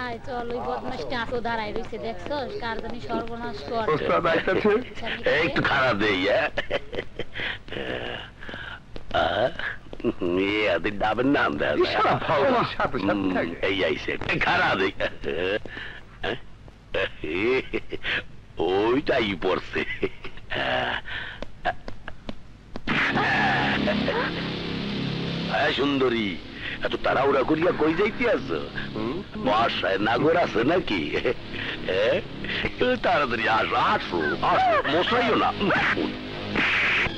আয় চল ওই বদমাশটা তো দাঁড়াই রইছে দেখছস কার জানি সর্বনাশ কর ওস্তাদ আইতাছে একটু খারাপ দেই আদি ডাবের নাম দেয় এই আইসে খারাপ দেই ওইটাই পড়ছে সুন্দরী এত তাড়াহুড়া করিয়া কই যাইতে আছো বাসায় নাগর আছে নাকি তাড়াতাড়ি আসো আসো আসো মশাইও না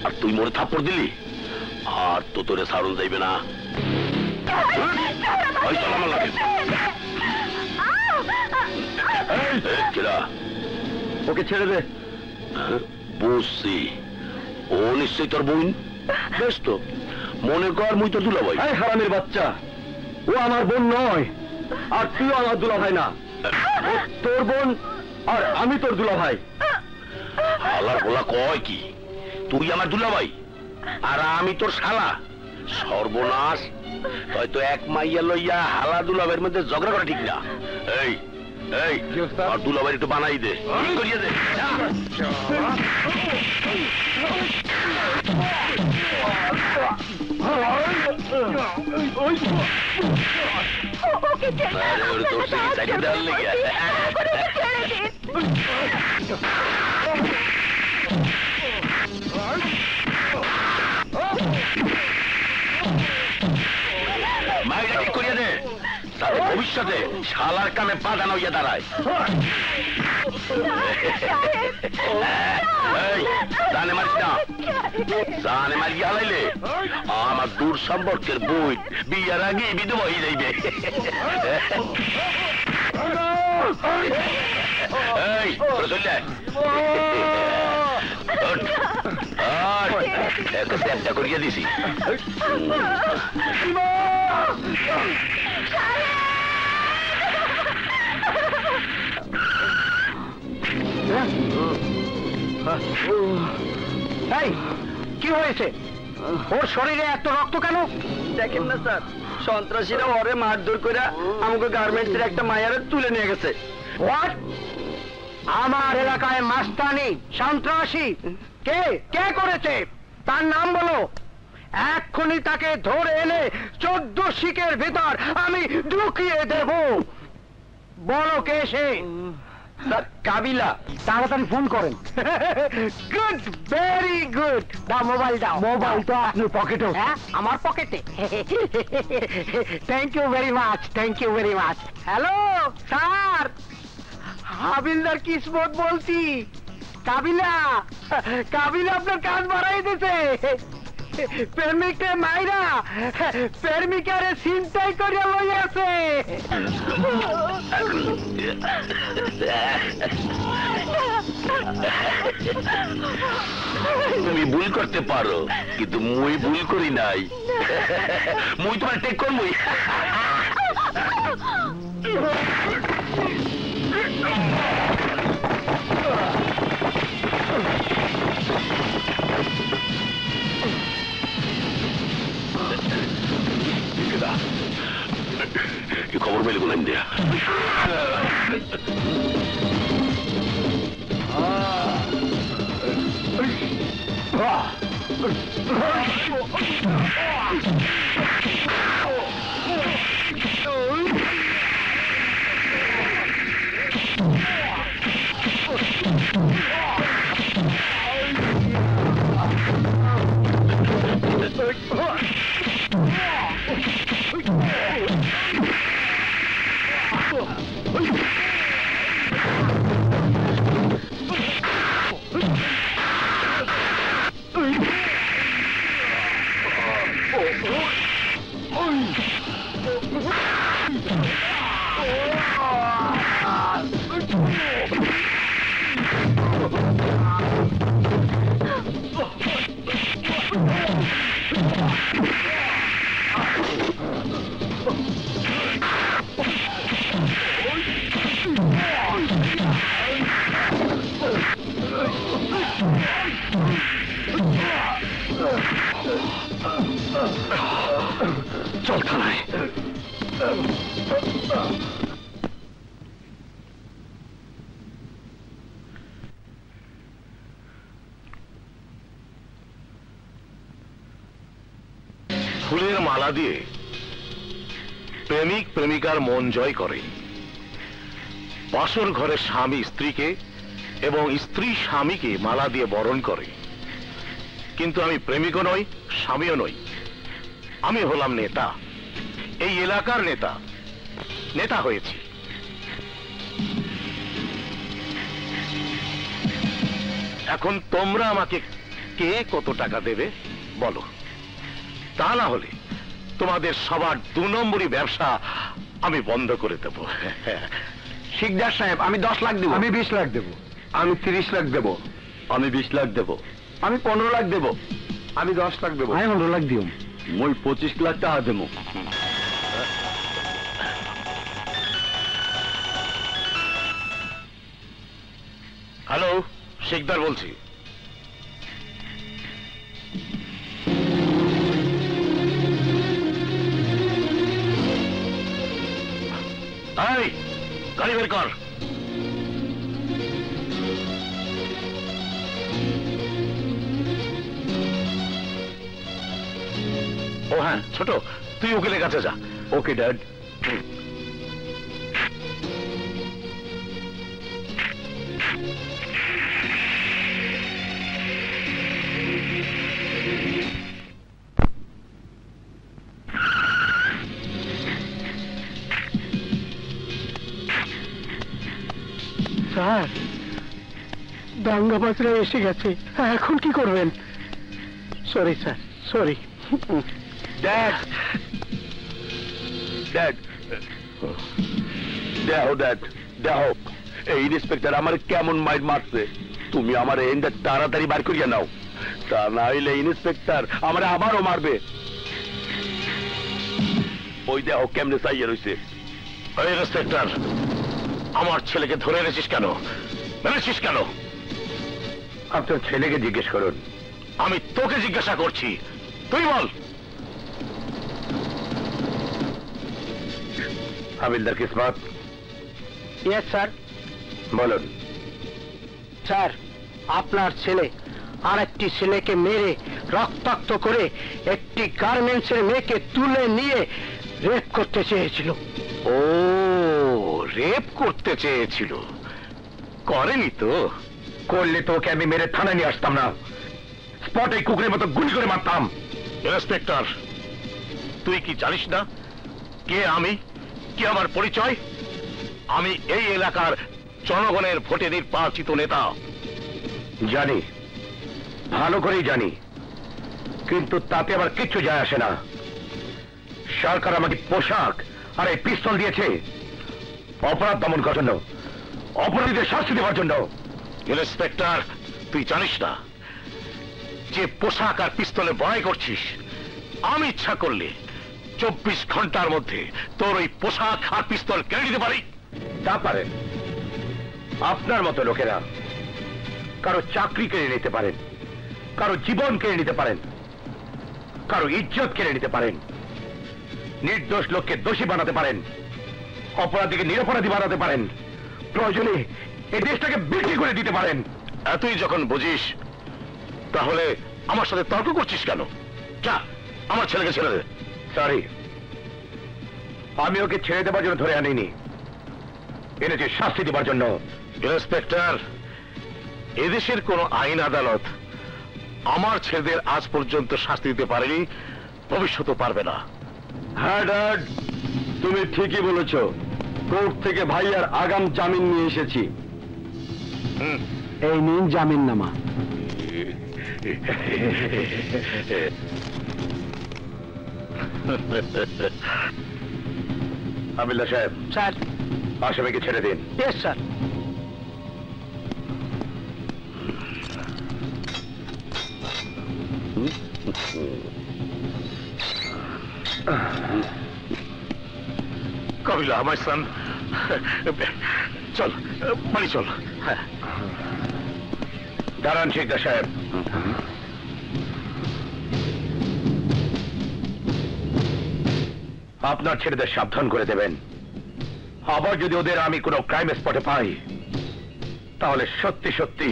আর তুই মোরে থাপ্পড় দিলি আর তো তোরে সারুন যাইবে না ওকে ছেড়ে দে বুঝছি ও নিশ্চয়ই তোর বোন বেশ তো মনে কর মুই তোর দুলাভাই হারামের বাচ্চা ও আমার বোন নয় আর তুইও আমার দুলাভাই না তোর বোন আর আমি তোর দুলাভাই হালার বলা কয় কি তুই আমার দুলাভাই আর আমি তোর শালা সর্বনাশ হয়তো এক মাইয়া লইয়া হালা দুলাভাইয়ের মধ্যে ঝগড়া করা ঠিক না এই এই আর দুলাভাই একটু বানাই দে করিয়ে দে মাইরা ঠিক করিয়ে দে তাহলে ভবিষ্যতে শালার কামে বাধা হইয়া দাঁড়ায় জানে মারিস না জানে মারিয়া হালাইলে আমার দূর সম্পর্কের বই বিয়ার আগে বিধবা হয়ে যাইবে এই চলে একটা করিয়া দিছি কি হয়েছে ওর শরীরে এত রক্ত কেন দেখেন না স্যার সন্ত্রাসীরা ওরে মারধর করে আমাকে গার্মেন্টসের একটা মায়ারে তুলে নিয়ে গেছে আমার এলাকায় মাস্তানি সন্ত্রাসী কে কে করেছে তার নাম বলো এক্ষুনি তাকে ধরে এনে 14 শিকের ভিতর আমি ঢুকিয়ে দেব বলো কে সে কাবিলা তাড়াতাড়ি ফোন করেন গুড ভেরি গুড দাও মোবাইল দাও মোবাইল তো আপনার পকেটে হ্যাঁ আমার পকেটে thank you very much hello sir হাবিলদার কিসমত বলছি কাবিলা আপনার কাজ বাড়াই দিতে প্রেমিককে মাইরা প্রেমিকারে চিন্তাই করিয়া লই আছে তুমি ভুল করতে পারো কিন্তু মুই ভুল করি নাই মুই তোমার টেক করবই খবর পেলে কোন ইন্ডিয়া চল থানায় ফুলের মালা দিয়ে প্রেমিক প্রেমিকার মন জয় করে, বাসর ঘরে স্বামী স্ত্রীকে এবং স্ত্রী স্বামীকে মালা দিয়ে বরণ করে। কিন্তু আমি প্রেমিকও নই, স্বামীও নই, আমি হলাম নেতা, এই এলাকার নেতা। নেতা হয়েছি। এখন তোমরা আমাকে কে কত টাকা দেবে বলো, তা না হলে তোমাদের সবার 2 নম্বরই ব্যবসা আমি বন্ধ করে দেব। শিকদার সাহেব, আমি 10 লাখ দেব। আমি 20 লাখ দেব। আমি 30 লাখ দেব। আমি 20 লাখ দেব। আমি 15 লাখ দেব। আমি 10 লাখ দেব। আমি 15 লাখ দিও। মই 25 লাখ টাকা দেব। হ্যালো, শিকদার বলছি। এই, গাড়ি বের কর। ও হ্যাঁ, ছোট, তুই উকিলের কাছে যা। Okay dad. স্যার, দাঙ্গাবাজরা এসে গেছে, এখন কি করবেন? Sorry sir, sorry. Dad, dad, দেখো ড্যাড, দেখো এই ইন্সপেক্টর আমার কেমন মাইর মারছে। তুমি আমার এন্ডার তাড়াতাড়ি বার করিয়া নাও, তা না হইলে ইন্সপেক্টর আমার আবারও মারবে। ওই দেখো কেমনে চাইয়া রয়েছে। এই ইন্সপেক্টর, আমার ছেলেকে ধরে এনেছিস কেন? মেরেছিস কেন? আপনার ছেলেকে জিজ্ঞেস করুন। আমি তোকে জিজ্ঞাসা করছি, তুই বল। হাবিলদার কিসমত। Yes sir. বলুন। স্যার, আপনার ছেলে আর একটি ছেলেকে মেরে রক্তাক্ত করে একটি গার্মেন্টসের মেয়েকে তুলে নিয়ে রেপ করতে চেয়েছিল। ও, রেপ করতে চেয়েছিল, করেনি তো? করলে তো ওকে আমি মেরে থানায় নিয়ে আসতাম না, স্পটে কুকুরের মতো গুলি করে মারতাম। ইন্সপেক্টর, তুই কি জানিস না কে আমি, কি আমার পরিচয়? আমি এই এলাকার জনগণের ভোটে নির্বাচিত নেতা। জানি, ভালো করেই জানি, কিন্তু তাতে আমার কিচ্ছু যায় আসে না। সরকার আমাকে পোশাক আর এই পিস্তল দিয়েছে অপরাধ দমন করার জন্য, অপরাধীদের শাস্তি দেওয়ার জন্য। ইন্সপেক্টর, তুই জানিস না যে পোশাক আর পিস্তলে বড়াই করছিস? আমি ইচ্ছা করলে 24 ঘন্টার মধ্যে তোর ওই পোশাক আর পিস্তল কেড়ে নিতে পারি। তা পারেন, আপনার মতো লোকেরা কারো চাকরি কেড়ে নিতে পারেন, কারো জীবন কেড়ে নিতে পারেন, কারো ইজ্জত কেড়ে নিতে পারেন, নির্দোষ লোককে দোষী বানাতে পারেন, অপরাধীকে নিরপরাধী বানাতে পারেন, প্রয়োজনে এই দেশটাকে বিক্রি করে দিতে পারেন। এতই যখন বুঝিস, তাহলে আমার সাথে তর্ক করছিস কেন? যা, আমার ছেলেকে ছেড়ে দে। সরি, আমি ওকে ছেড়ে দেবার জন্য ধরে আনিনি, এনেছে শাস্তি দেবার জন্য। ইন্সপেক্টর, এদেশের কোন আইন আদালত আমার ছেলেদের আজ পর্যন্ত শাস্তি দিতে পারেনি, ভবিষ্যতেও পারবে না। হ্যাঁ ড্যাড, তুমি ঠিকই বলেছ। কোর্ট থেকে ভাইয়ার আগাম জামিন নিয়ে এসেছি। এই নিন জামিন নামা। হাবিলদার সাহেব। স্যার। আসামিকে ছেড়ে দিন। Yes sir. কবিলা, আমার সান, চল বাড়ি চল। হ্যাঁ, দাঁড়ান শিকদার সাহেব। আপনার ছেলেদের সাবধান করে দেবেন, আবার যদি ওদের আমি কোনো ক্রাইম স্পটে পাই তাহলে সত্যি সত্যি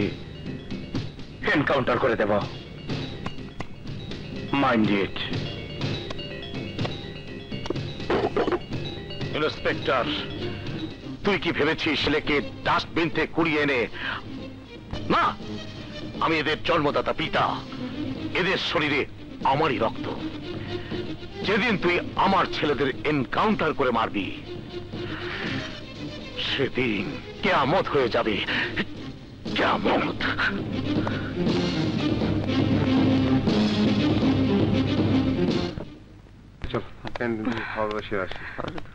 এনকাউন্টার করে দেব। Mind it. ইন্সপেক্টর, তুই কি ভেবেছিস ছেলেকে ডাস্টবিন থেকে কুড়িয়ে এনে? না, আমি এদের জন্মদাতা পিতা, এদের শরীরে আমারই রক্ত। যেদিন তুই আমার ছেলেদের এনকাউন্টার করে মারবি সেদিন কিয়ামত হয়ে যাবে, কিয়ামত।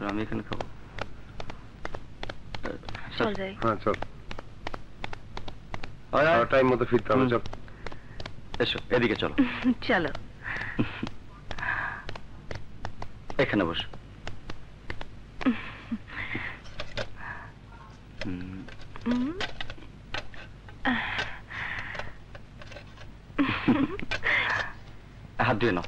আমি এখানে খাবো। চল যাই। হ্যাঁ চল, টাইম মতো ফিরতে হবে। চল এসো, এদিকে চলো। চলো। এখানে বসো। হাত ধুয়ে নাও।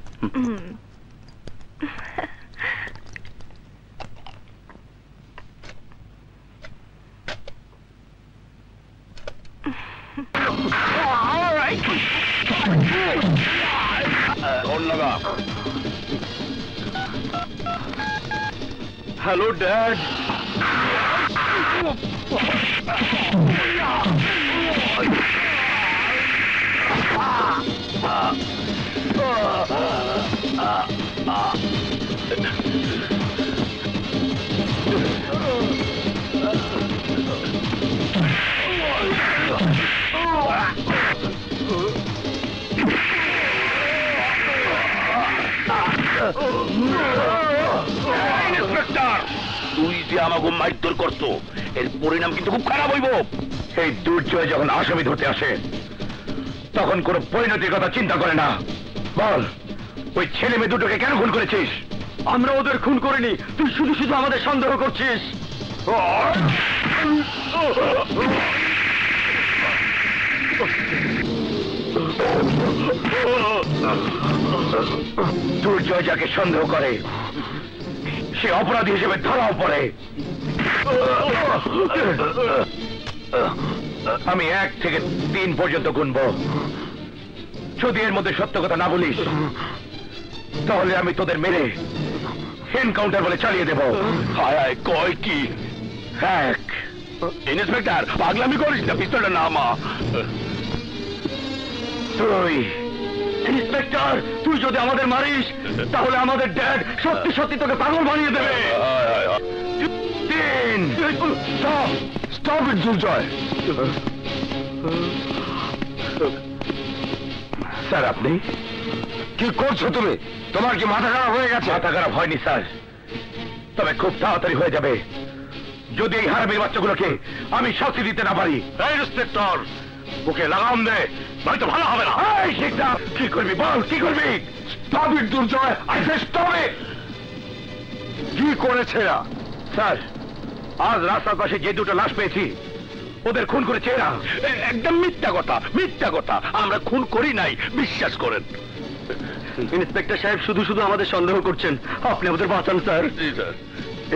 Hello dad. তুই যে আমাকে মারধর করতো, এর পরিণাম কিন্তু খুব খারাপ হইব। এই দুর্জয় যখন আসামি ধরতে আসে তখন কোন পরিণতির কথা চিন্তা করে না। বল, ওই ছেলে মেয়ে দুটোকে কেন খুন করেছিস? আমরা ওদের খুন করিনি, তুই শুধু শুধু আমাদের সন্দেহ করছিস। দুর্জয় যাকে সন্দেহ করে সে অপরাধী হিসেবে ধরাও পড়ে। আমি 1 থেকে 3 পর্যন্ত গুনব। যদি এর মধ্যে সত্য কথা না বলিস তাহলে আমি তোদের মেরে এনকাউন্টার বলে চালিয়ে দেব। হায় হায়, কয় কি? 1। ইন্সপেক্টর, পাগলামি করিস না, পিস্তলটা নামা। 2। ইন্সপেক্টর, তুই যদি আমাদের মারিস তাহলে আমাদের ড্যাড সত্যি সত্যি তোকে পাগল বানিয়ে দেবে। 3। Stop it Durjoy. স্যার, আপনি কি করছো তুমি? তোমার কি মাথা খারাপ হয়ে গেছে? মাথা খারাপ হয়নি স্যার, তবে খুব তাড়াতাড়ি হয়ে যাবে যদি এই হারামির বাচ্চাগুলোকে আমি শাস্তি দিতে না পারি। ইন্সপেক্টর, ওকে লাগাম দে, নয়তো ভালো হবে না। কি করবি বল, কি করবি? Stop it Durjoy, I say stop it. কি করেছে এরা? স্যার, আজ রাস্তার পাশে যে দুটো লাশ পেয়েছি ওদের খুন করেছে এরা। একদম মিথ্যা কথা, মিথ্যা কথা। আমরা খুন করি নাই, বিশ্বাস করেন। ইন্সপেক্টর সাহেব শুধু শুধু আমাদের সন্দেহ করছেন, আপনি আমাদের বাঁচান স্যার। জি স্যার।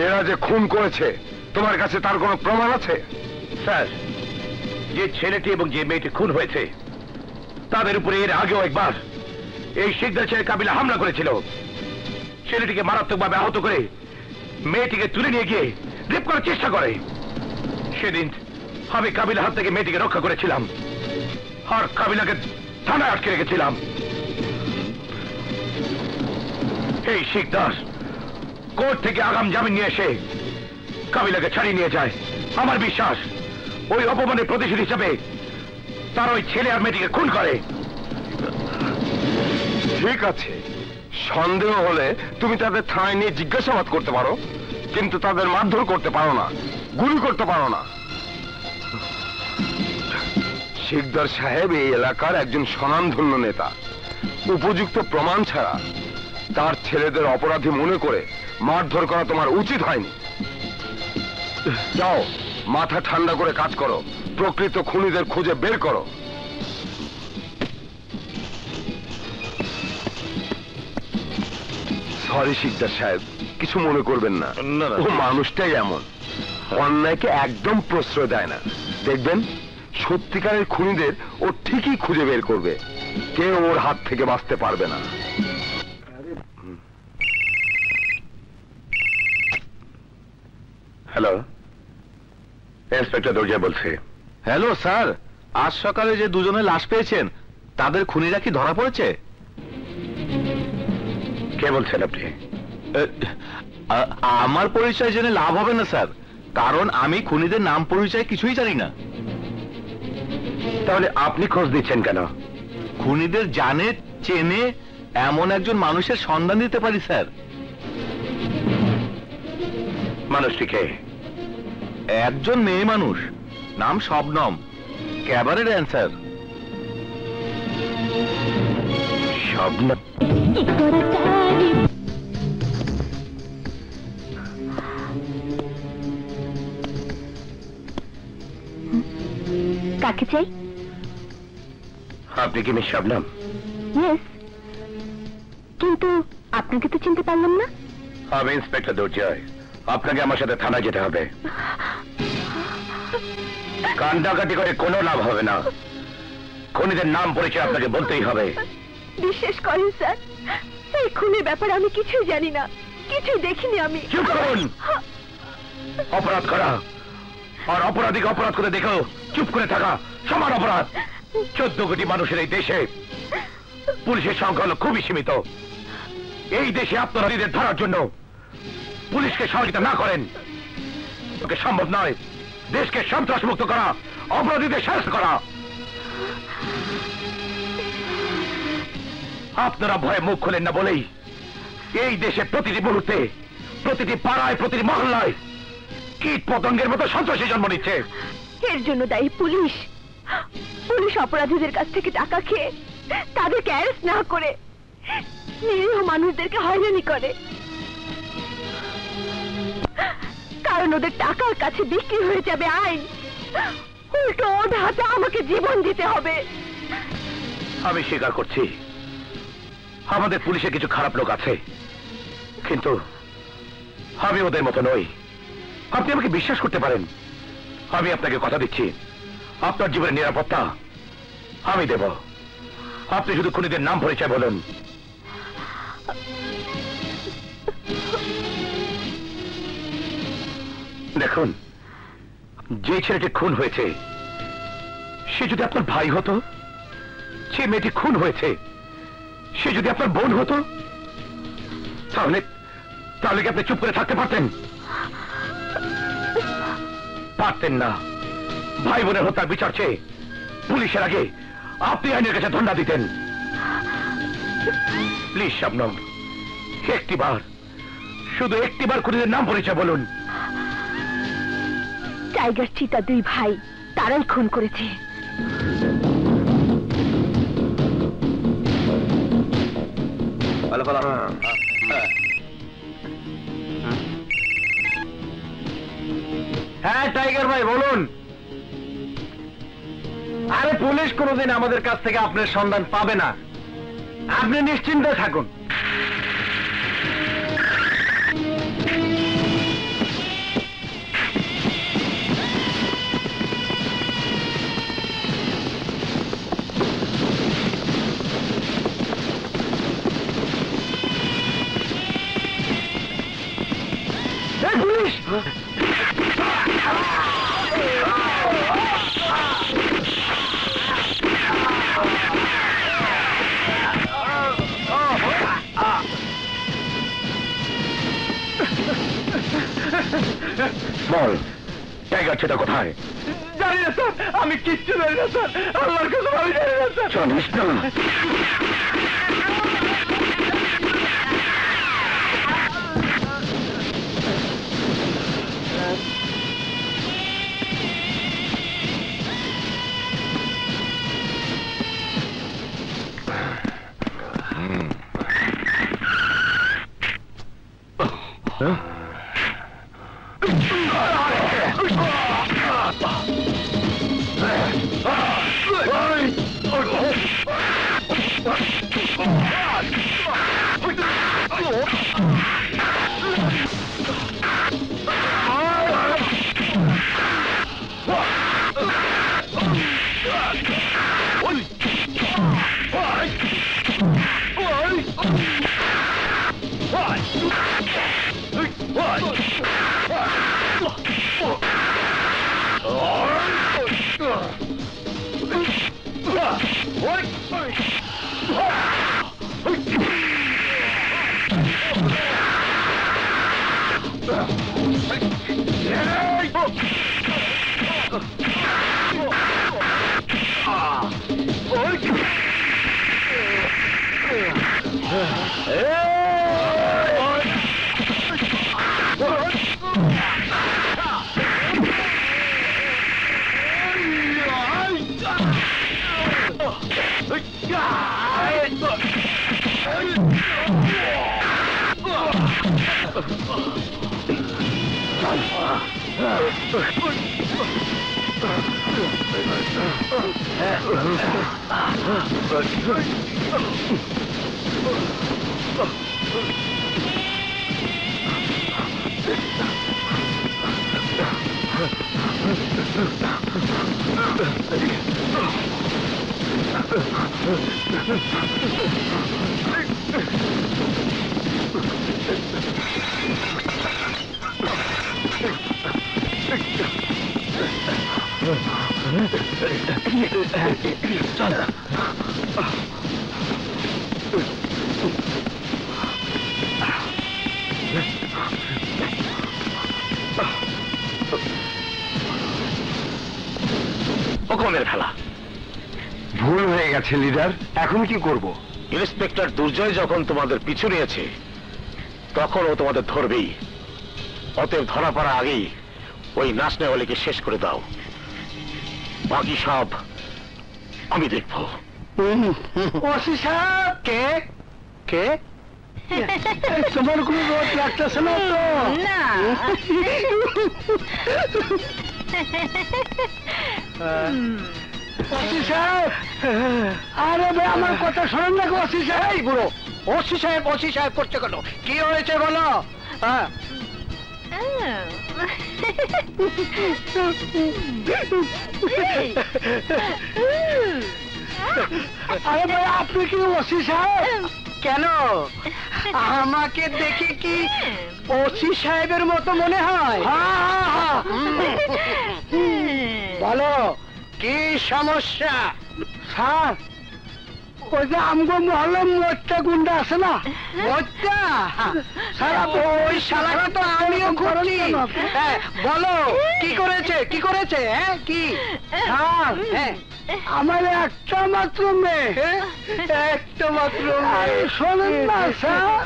এরা যে খুন করেছে তোমার কাছে তার কোনো প্রমাণ আছে? স্যার, যে ছেলেটি এবং যে মেয়েটি খুন হয়েছে তাদের উপরে এর আগেও একবার এই শিকদার ছেলে কাবিলা হামলা করেছিল। ছেলেটিকে মারাত্মকভাবে আহত করে মেয়েটিকে তুলে নিয়ে গিয়ে রেপ করার চেষ্টা করে। সেদিন আমি কাবিলার হাত থেকে মেয়েটিকে রক্ষা করেছিলাম আর কাবিলাকে থানায় আটকে রেখেছিলাম। এই শিকদার কোর্ট থেকে আগাম জামিন নিয়ে এসে কাবিলাকে ছাড়িয়ে নিয়ে যায়। আমার বিশ্বাস ওই অপমানের প্রতিশোধ হিসাবে তার ওই ছেলে আর মেয়েটিকে খুন করে। ঠিক আছে, সন্দেহ হলে তুমি তাদের থানায় নিয়ে জিজ্ঞাসাবাদ করতে পারো, কিন্তু তাদের মারধর করতে পারো না, গুলি করতে পারো না। শিকদার সাহেব এই এলাকার একজন স্বনামধন্য নেতা। উপযুক্ত প্রমাণ ছাড়া তার ছেলেদের অপরাধী মনে করে মারধর করা তোমার উচিত হয়নি। যাও, মাথা ঠান্ডা করে কাজ করো, প্রকৃত খুনিদের খুঁজে বের করো। সরি শিকদার সাহেব, কিছু মনে করবেন না, না, না। ও মানুষটাই এমন। অন্যায়কে একদম প্রশ্রয় দেয় না। দেখবেন সত্যিকারের খুনিদের ও ঠিকই খুঁজে বের করবে, কেউ ওর হাত থেকে বাঁচতে পারবে না। হ্যালো, ইন্সপেক্টর দরজা বলছে। হ্যালো স্যার, আজ সকালে যে দুজনে লাশ পেয়েছেন তাদের খুনিরা কি ধরা পড়েছে? কে বলছেন আপনি? আমার পরিচয় জেনে লাভ হবে না স্যার, কারণ আমি খুনিদের নাম পরিচয় কিছুই জানি না। তাহলে আপনি খোঁজ দিচ্ছেন কেন? খুনিদের জানে চেনে এমন একজন মানুষের সন্ধান দিতে পারি স্যার। মানুষটিকে? একজন মেয়ে মানুষ, নাম শবনম, ক্যাবারে ড্যান্সার। শবনম? কাকে চাই? আপনি কি মিস শবনম? ইয়েস, কিন্তু আপনাকে তো চিনতে পারলাম না। আমি ইন্সপেক্টর দরজায়, আপনাকে আমার সাথে থানায় যেতে হবে। কান্দাকাটি করে কোনো লাভ হবে না, খুনিদের নাম পরিচয় আপনাকে বলতেই হবে। বিশ্বাস করেন স্যার, এই খুনের ব্যাপারে আমি কিছুই জানি না, কিছুই দেখিনি আমি। চুপ করুন! অপরাধ করা আর অপরাধীকে অপরাধ করে দেখো চুপ করে থাকা সমান অপরাধ। 14 কোটি মানুষের এই দেশে পুলিশের সংখ্যা হলো খুবই সীমিত। এই দেশে অপরাধীদের ধরার জন্য পুলিশকে সহযোগিতা না করেন, ওকে সম্ভব নয় দেশকে সন্ত্রাসমুক্ত করা, অপরাধীদের শাস্তি করা। আপনারা ভয়ে মুখ খোলেন না বলেই এই দেশে প্রতিটি মুহূর্তে, প্রতিটি পাড়ায়, প্রতিটি মহল্লায় কীট পতঙ্গের মতো সন্ত্রাসী জন্ম নিচ্ছে। এর জন্য দায়ী পুলিশ। পুলিশ অপরাধীদের কাছ থেকে টাকা খেয়ে তাদেরকে অ্যারেস্ট না করে নিরীহ মানুষদেরকে হয়রানি করে, কারণ ওদের টাকার কাছে বিক্রি হয়ে যাবে আইন। উল্টো ওর হাতে আমাকে জীবন দিতে হবে। আমি স্বীকার করছি আমাদের পুলিশে কিছু খারাপ লোক আছে, কিন্তু আমি ওদের মতো নই। আপনি আমাকে বিশ্বাস করতে পারেন। আমি আপনাকে কথা দিচ্ছি, আপনার জীবনের নিরাপত্তা আমি দেব। আপনি শুধু খুনিদের নাম পরিচয় বলুন। দেখুন, যে ছেলেটি খুন হয়েছে সে যদি আপনার ভাই হতো, যে মেয়েটি খুন হয়েছে সে যদি আপনার বোন হতো, তাহলে তাহলে কি আপনি চুপ করে থাকতে পারতেন? পারতেন না। ভাই বোনের হত্যার বিচার চেয়ে পুলিশের আগে আপনি আইনের কাছে ধন্যা দিতেন। প্লিজ শবনম, একটিবার, শুধু একটিবার খুনিদের নাম পরিচয় বলুন। টাইগার চিতা দুই ভাই, তারাই খুন করেছে। হ্যাঁ টাইগার ভাই বলুন। আরে পুলিশ কোনোদিন আমাদের কাছ থেকে আপনার সন্ধান পাবে না, আপনি নিশ্চিন্তে থাকুন। পুলিশ বল, টাইগার ছেটা কোথায়? জানি না স্যার, আমি কিচ্ছু জানি না স্যার, আল্লাহর কসম আমি জানি না স্যার। জানিস না? হুকুমের খেলা। ভুল হয়ে গেছে লিডার, এখন কি করব? ইন্সপেক্টর দুর্জয় যখন তোমাদের পিছু নিয়েছে তখন ও তোমাদের ধরবেই। অতএব ধরা পড়া আগেই ওই নাচনেওয়ালিকে শেষ করে দাও, বাকি সব আমি দেখব। ওসি সাহেব, কে কে? তোমার কোনো রোদ লাগতেছে না তো? না। ওসি সাহেব, আরে ভাই আমার কথা শোনেন না ওসি সাহেব। বুড়ো ওসি সাহেব করতে কেন? কি হয়েছে বলো? আরে ভাই আপনি কি ওসি সাহেব? কেন আমাকে দেখে কি ওসি সাহেবের মতো মনে হয়? বলো কি সমস্যা? স্যার, ওই যে আমগো মহল্লার মোটটা গুন্ডা আছে না, মোটটা সারা ওই শালাকে তো আমিও খুঁজছি। বলো কি করেছে, কি করেছে? হ্যাঁ কি স্যার? হ্যাঁ আমার একটা মাত্র মেয়ে, একটা মাত্র মেয়ে। শোনেন না স্যার,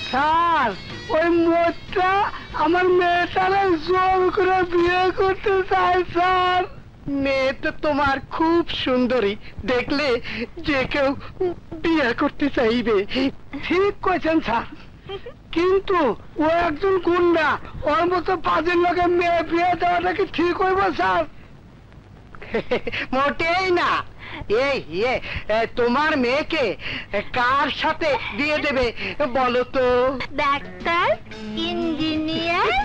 স্যার ওই মোটটা আমার মেয়েটারে জোর করে বিয়ে করতে চায় স্যার। মেয়ে তো তোমার খুব সুন্দরী, দেখলে যে কেউ বিয়ে করতে চাইবে। ঠিক কইছেন স্যার, কিন্তু ও একজন গুন্ডা, ওর মতো পাঁচের লোকের মেয়ে বিয়ে দেওয়াটা কি ঠিক হইব স্যার? মোটেই না। তোমার মেয়েকে কার সাথে দিয়ে দেবে বলো তো? ডাক্তার, ইঞ্জিনিয়ার,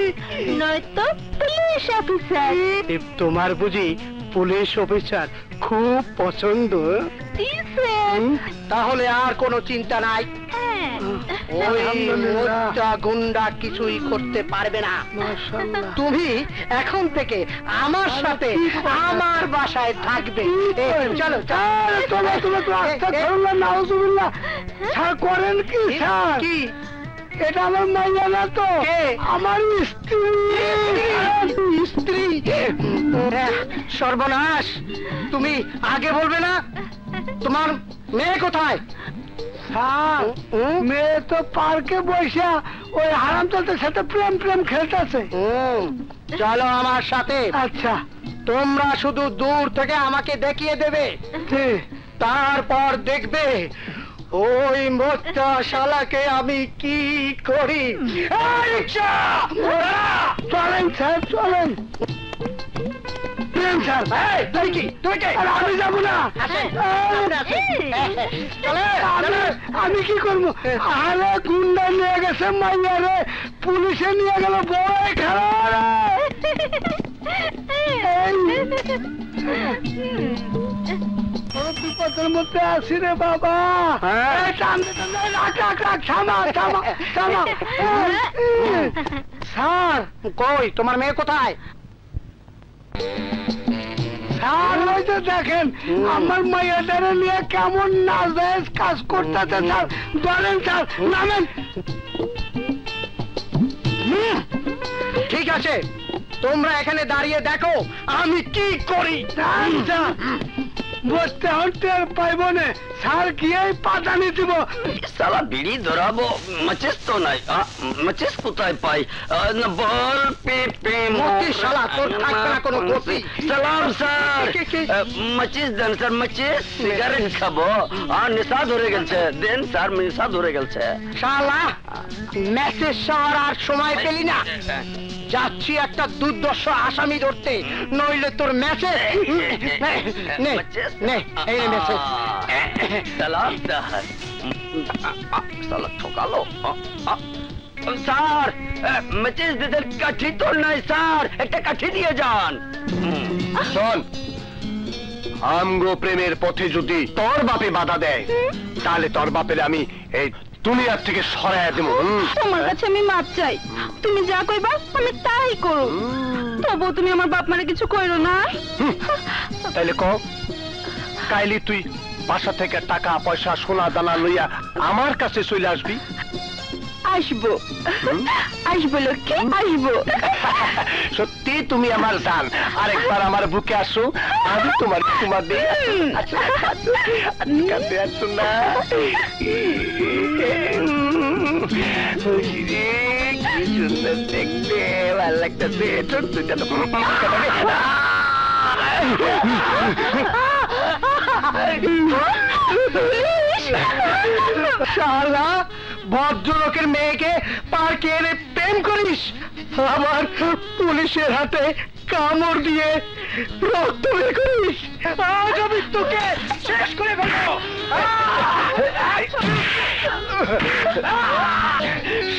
নয়তো পুলিশ অফিসার। তোমার বুঝি পুলিশ অফিসার খুব পছন্দ? তাহলে আর কোনো চিন্তা নাই, ওই মোটা গুন্ডা কিছুই করতে পারবে না। তুমি এখন থেকে আমার সাথে আমার বাসায় থাকবে। চলো করেন কি কি? এটা আমার মাইয়া না তো, আমার স্ত্রী। সর্বনাশ, তুমি আগে বলবে না? তোমার মেয়ে কোথায়? মেয়ে তো পার্কে বসে ওই হারামজাদার সাথে প্রেম খেলতেছে। চলো আমার সাথে। আচ্ছা, তোমরা শুধু দূর থেকে আমাকে দেখিয়ে দেবে, তারপর দেখবে ওই মোটা শালাকে আমি কি করি। চলেন স্যার, চলেন। আমি যাবো না। আমি কি করবো? আরে গুন্ডা নিয়ে গেছে মাইয়া রে, পুলিশে নিয়ে গেল বড় খেলা। বিপদের মধ্যে আছি রে বাবা। স্যার কই, তোমার মেয়ে কোথায়? তো দেখেন আমার মাইয়াটারে নিয়ে কেমন নাজায়েজ কাজ করতেছে স্যার। ধরেন স্যার, নামেন। ঠিক আছে, তোমরা এখানে দাঁড়িয়ে দেখো আমি কি করি। বসতে হতে পাইব না স্যার, কি পাতানি দিব। সালা বিড়ি ধরাবো, মাচিস তো নাই। মাচিস কোথায় পাই? বল পেপে মতি শালা, তোর থাকবে না কোনো গতি। সালাম স্যার, মাচিস দেন স্যার, মাচিস। সিগারেট খাবো, আর নেশা ধরে গেছে। দেন স্যার, নেশা ধরে গেছে। শালা মেসেজ শহর আর সময় পেলি না। যাচ্ছি একটা দুর্দর্শ আসামি ধরতে, নইলে তোর মেসেজ। এই মেসেজ। সালাম স্যার। সালা ঠকালো। স্যার, মাচিস দিতে কাঠি তো নাই স্যার, একটা কাঠি দিয়ে যান। শোন, আমগো প্রেমের পথে যদি তোর বাপে বাধা দেয়, তাহলে তোর বাপের আমি এই দুনিয়ার থেকে সরাইয়া দেব। তোমার কাছে আমি মাপ চাই, তুমি যা কইবা আমি তাই করো। তবু তুমি আমার বাপ মারে কিছু কইরো না। তাইলে ক, কাইলি তুই বাসা থেকে টাকা পয়সা সোনা দানা লইয়া আমার কাছে চলে আসবি? আসবো, আসবো লক্ষ্মী, আসবো। সত্যি তুমি আমার জান। আরেকবার আমার বুকে আসো, আমি তোমার তোমার দিয়ে আসো না। কি সুন্দর দেখতে, ভালো লাগতেছে। শালা ভদ্রলোকের মেয়েকে পার্কে এনে প্রেম করিস, আবার পুলিশের হাতে কামড় দিয়ে রক্ত বের করিস। আজ আমি তোকে শেষ করে ফেলবো।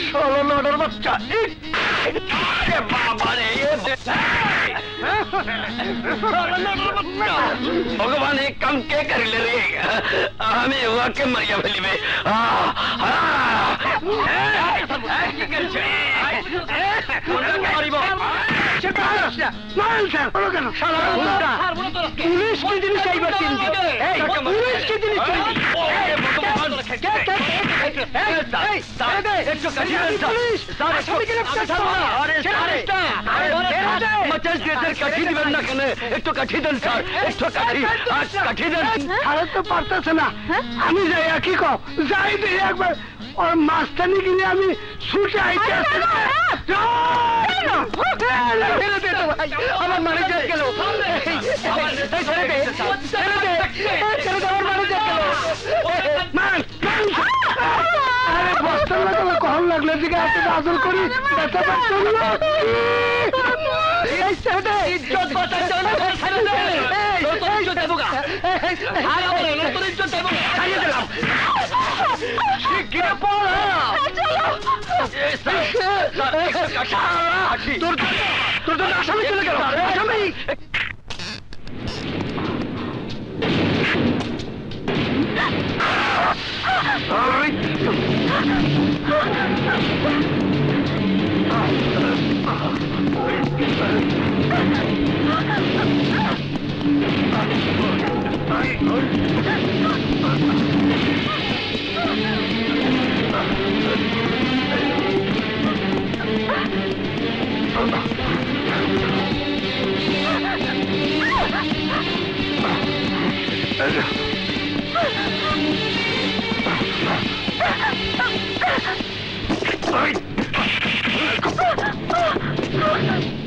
ষোলো নটার বাচ্চা। ভগবান এক কাম কে করিলে রে, আমি ওকে মারিয়া ফেলিবে। পুলিশ কি জিনিস চাইবার চিন্তা, পুলিশ কি জিনিস কাঠি দিবেন না কেন? একটু কাঠি দেন স্যার, একটু কাঠি দেন। আরে তো পারতেছে না, আমি যাই। কি কো যাই দিই একবার, ওর মাঝখানে গিয়ে আমি ছুটে আইতে। আমার মানে গেল, আরে বস্তার লাগালো কখন লাগলো দিকে হাতে আদর করি। তোর তো আসামি চলে গেল। আসামি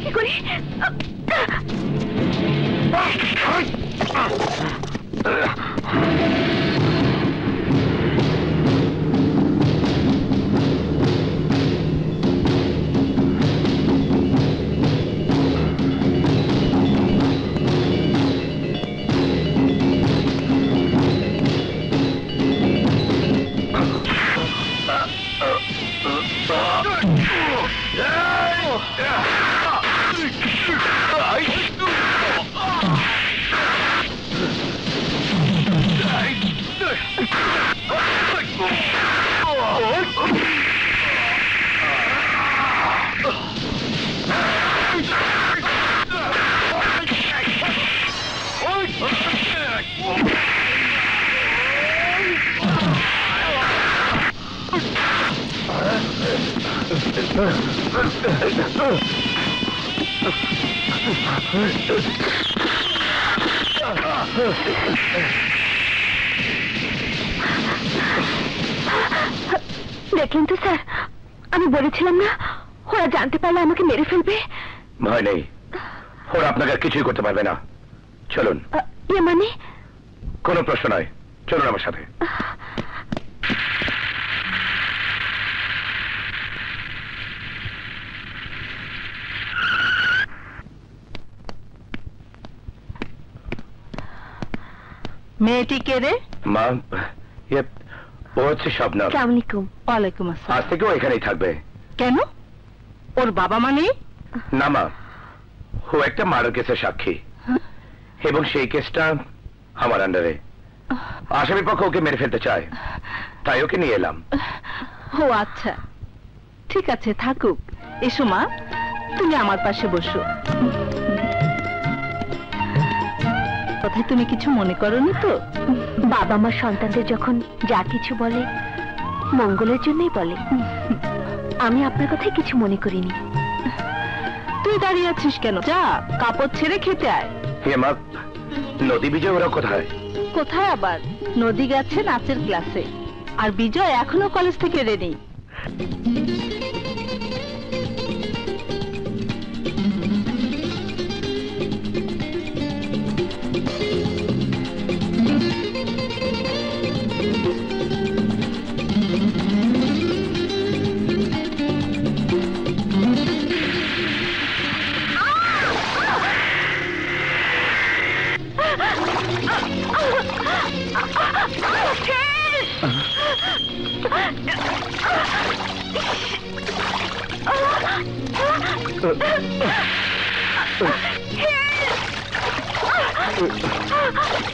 কি করি? দেখলেন তো স্যার, আমি বলেছিলাম না ওরা জানতে পারলে আমাকে মেরে ফেলবে। ভয় নেই, ওরা আপনাকে আর কিছুই করতে পারবে না। চলুন। মানে? কোনো প্রশ্ন নয়, চলুন আমার সাথে। মেয়েটি কে রে? মা, ও হচ্ছে স্বপ্না। আসসালামু আলাইকুম। ওয়ালাইকুম আসসালাম। আজ থেকে ও এখানেই থাকবে। কেন, ওর বাবা মা নেই? না মা, ও একটা মার্ডার কেসের সাক্ষী, এবং সেই কেসটা আমার আন্ডারে। আসামি পক্ষ ওকে মেরে ফেলতে চায়, তাই ওকে নিয়ে এলাম। ও আচ্ছা, ঠিক আছে, থাকুক। এসো মা, তুমি আমার পাশে বসো। কথায় তুমি কিছু মনে করোনি তো? বাবা মা সন্তানদের যখন যা কিছু বলে মঙ্গলের জন্যই বলে। আমি আপনার কথায় কিছু মনে করিনি। তুই দাঁড়িয়ে আছিস কেন? যা, কাপড় ছেড়ে খেতে আয়। হে মা, নদী বিজয় ওরা কোথায়? কোথায় আবার? নদী গেছে নাচের ক্লাসে, আর বিজয় এখনো কলেজ থেকে রেডি।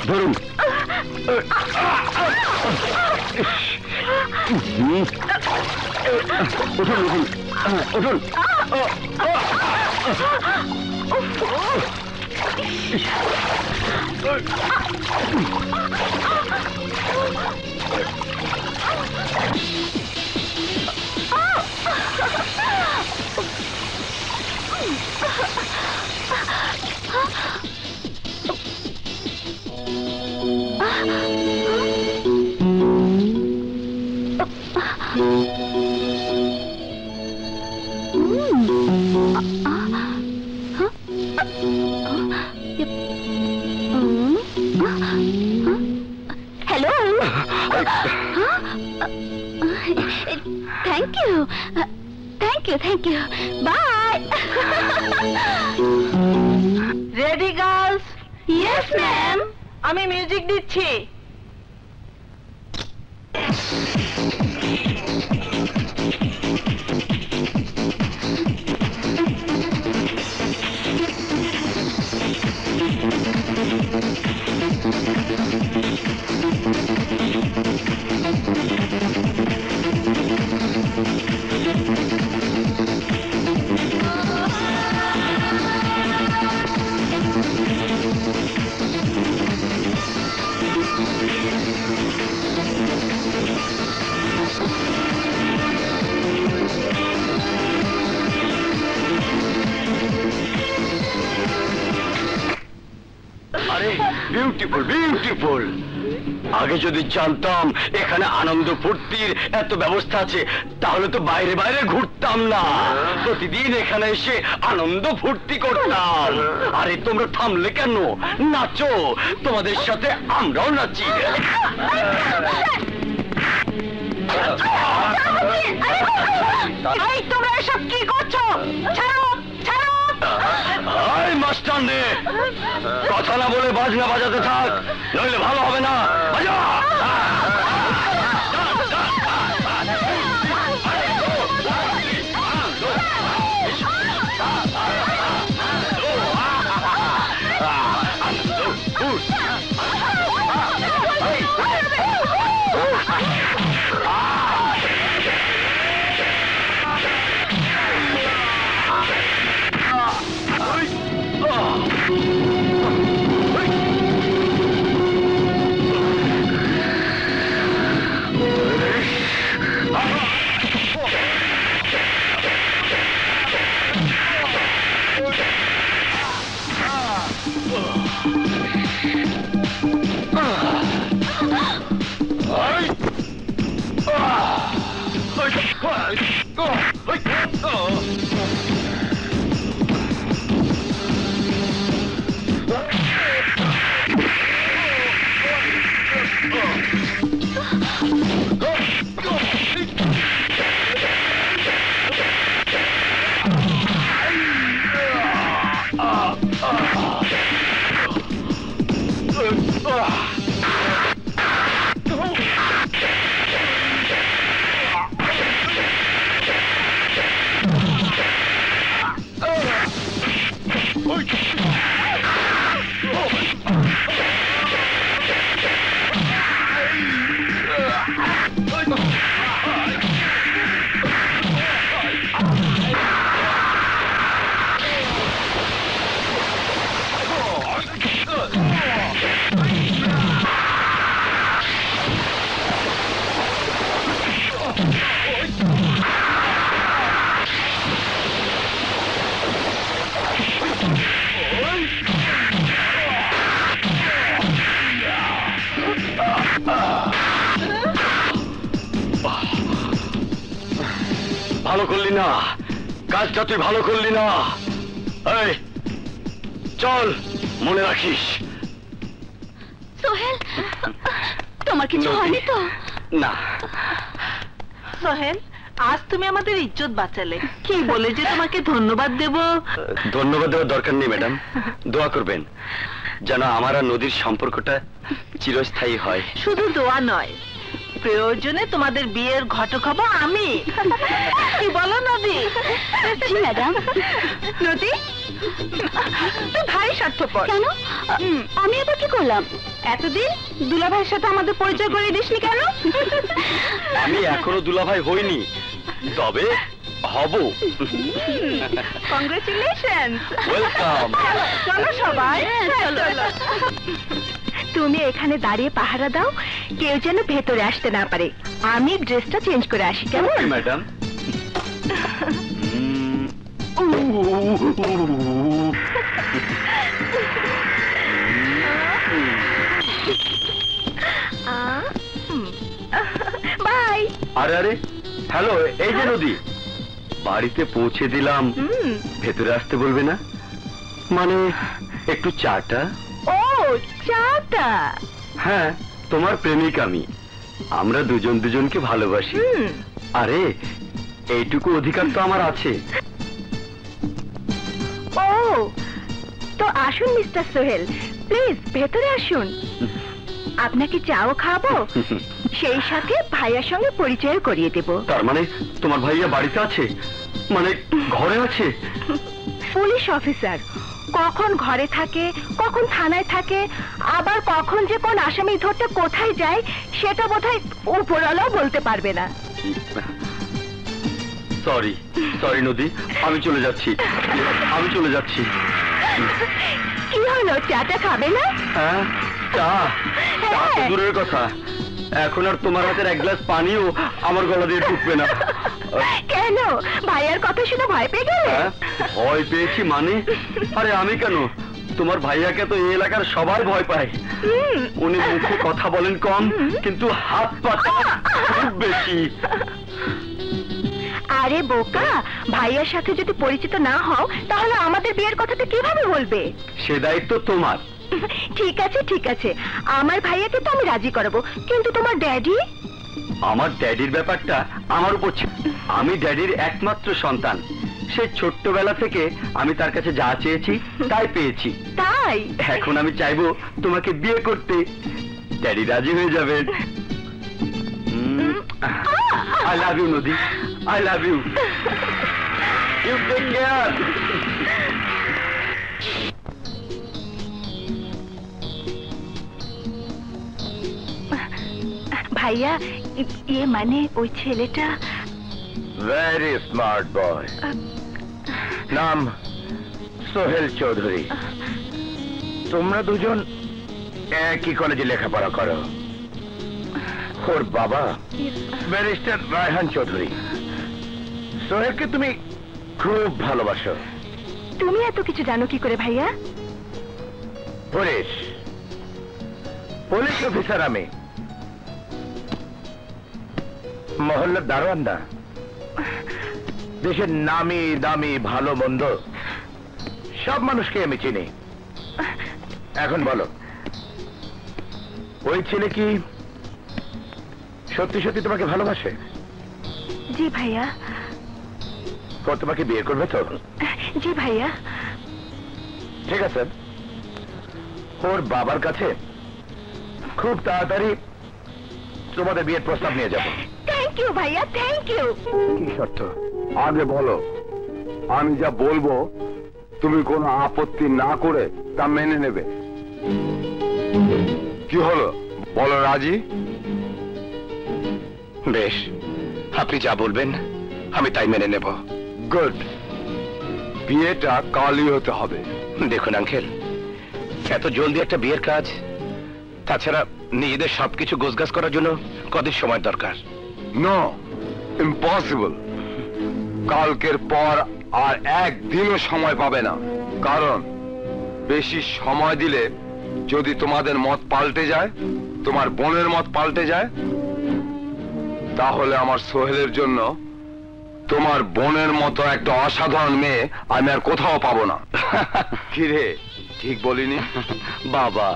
ধরুন। উঠুন উঠুন উঠুন। Hello, thank you thank you thank you, bye. Ready girls? Yes ma'am. আমি মিউজিক দিচ্ছি। আরে বিউটিফুল বিউটিফুল। আগে যদি জানতাম এখানে আনন্দ ফুর্তির এত ব্যবস্থা আছে, তাহলে তো বাইরে বাইরে ঘুরতাম না, প্রতিদিন এখানে এসে আনন্দ ফুর্তি করতাম। আরে তোমরা থামলে কেন? নাচো, তোমাদের সাথে আমরাও নাচি। তোমরা এসব কি করছো? ছাড়ো ছাড়ো। আয় মাস্টার নে, কথা না বলে বাজনা বাজাতে থাক, নইলে ভালো হবে না। বাজা। ভালো করলি না, কাজটা তুই ভালো করলি না। এই চল, মনে রাখিস। সোহেল, তোমার কিছু হয়নি তো? না। সোহেল, আজ তুমি আমাদের ইজ্জত বাঁচালে। কি বলে যে তোমাকে ধন্যবাদ দেব? ধন্যবাদ দেওয়ার দরকার নেই ম্যাডাম, দোয়া করবেন যেন আমার আর নদীর সম্পর্কটা চিরস্থায়ী হয়। শুধু দোয়া নয়, প্রয়োজনে তোমাদের বিয়ের ঘটক হব আমি। কি বলো নদী? জি ম্যাডাম। নদী, তুই ভারী স্বার্থপর। কেন? আমি আবার কি করলাম? এতদিন দুলাভাইয়ের সাথে আমাদের পরিচয় করে দিসনি কেন? আমি এখনো দুলাভাই হইনি, তবে হব। কংগ্রেচুলেশনস। ওয়েলকাম। চলো সবাই, চলো। তুমি এখানে দাঁড়িয়ে পাহারা দাও, কেউ যেন ভেতরে আসতে না পারে। আমি ড্রেসটা চেঞ্জ করে আসি, কেমন? ম্যাডাম। বাই। আরে আরে, হ্যালো, এই যে নদী, বাড়িতে পৌঁছে দিলাম, ভেতরে আসতে বলবে না? মানে একটু চাটা? ও চাটা? হ্যাঁ, তোমার প্রেমিক আমি, আমরা দুজন দুজনকে ভালোবাসি। আরে এইটুকু অধিকার তো আমার আছে। ও তো আসুন মিস্টার সোহেল, প্লিজ ভেতরে আসুন। আপনাকে চাও খাবো, সেই সাথে ভাইয়ার সঙ্গে পরিচয় করিয়ে দেব। তার মানে তোমার ভাইয়া বাড়িতে আছে, মানে ঘরে আছে? পুলিশ অফিসার, কখন ঘরে থাকে, কখন থানায় থাকে, আবার কখন যে কোন আসামি ধরতে কোথায় যায় সেটা বোধহয় উপরওয়ালাও বলতে পারবে না। সরি সরি নদী, আমি চলে যাচ্ছি, আমি চলে যাচ্ছি। কি হলো, চাটা খাবে না? হ্যাঁ, চা? চা তো দূরের কথা, এখন আর তোমার হাতের এক গ্লাস পানিও আমার গলা দিয়ে ঢুকবে না। কেন, ভাইয়ার কথা শুনে ভয় পেয়ে গেলে? ভয় পেয়েছি মানে? আরে আমি কেন, তোমার ভাইয়াকে তো এই এলাকার সবাই ভয় পায়। উনি মুখে কথা বলেন কম, কিন্তু হাত পাতা খুব বেশি। আরে বোকা, ভাইয়ার সাথে যদি পরিচিত না হও তাহলে আমাদের বিয়ের কথাটা কিভাবে বলবে? সে দায়িত্ব তোমার। ঠিক আছে ঠিক আছে, আমার ভাইয়াকে তো আমি রাজি করাবো, কিন্তু তোমার ড্যাডি? আমার ড্যাডির ব্যাপারটা আমার উপর ছিল। আমি ড্যাডির একমাত্র সন্তান, সেই ছোট্টবেলা থেকে আমি তার কাছে যা চেয়েছি তাই পেয়েছি। তাই এখন আমি চাইবো তোমাকে বিয়ে করতে, ড্যাডি রাজি হয়ে যাবেন। I love you, Nodi. I love you. You take care. ভাইয়া, ইয়ে মানে ওই ছেলেটা ভেরি স্মার্ট বয়, নাম সোহেল চৌধুরী। তোমরা দুজন একই কলেজে লেখাপড়া করো। ওর বাবা ব্যারিস্টার রায়হান চৌধুরী। সোহেলকে তুমি খুব ভালোবাসো। তুমি এত কিছু জানো কি করে ভাইয়া? পুলিশ পুলিশ অফিসার আমি, মহল্লার দারোয়ান না। দেশের নামি দামি ভালো মন্দ সব মানুষকে আমি চিনি। এখন বলো, ওই ছেলে কি সত্যি সত্যি তোমাকে ভালোবাসে? জি ভাইয়া। ও তোমাকে বিয়ে করবে তো? জি ভাইয়া। ঠিক আছে, ওর বাবার কাছে খুব তাড়াতাড়ি তোমাদের বিয়ের প্রস্তাব নিয়ে যাব। থ্যাংক ইউ ভাইয়া, থ্যাংক ইউ। কি শর্ত আগে বলো, আমি যা বলবো তুমি কোনো আপত্তি না করে তা মেনে নেবে। কি হলো বলো, রাজি? বেশ, আপনি যা বলবেন আমি তাই মেনে নেব। গুড। বিয়েটা কালই হতে হবে। দেখুন আঙ্কেল, এত জলদি একটা বিয়ের কাজ, তাছাড়া নিজেদের সবকিছু গোছগাছ করার জন্য কদিন সময় দরকার। No, impossible. কালকের পর আর একদিনও সময় পাবে না, কারণ বেশি সময় দিলে যদি তোমাদের মত পাল্টে যায়, তোমার বোনের মত পাল্টে যায়, তাহলে আমার সোহেলের জন্য তোমার বোনের মতো একটা অসাধারণ মেয়ে আমি আর কোথাও পাবো না। কি রে, ঠিক বলিনি? বাবা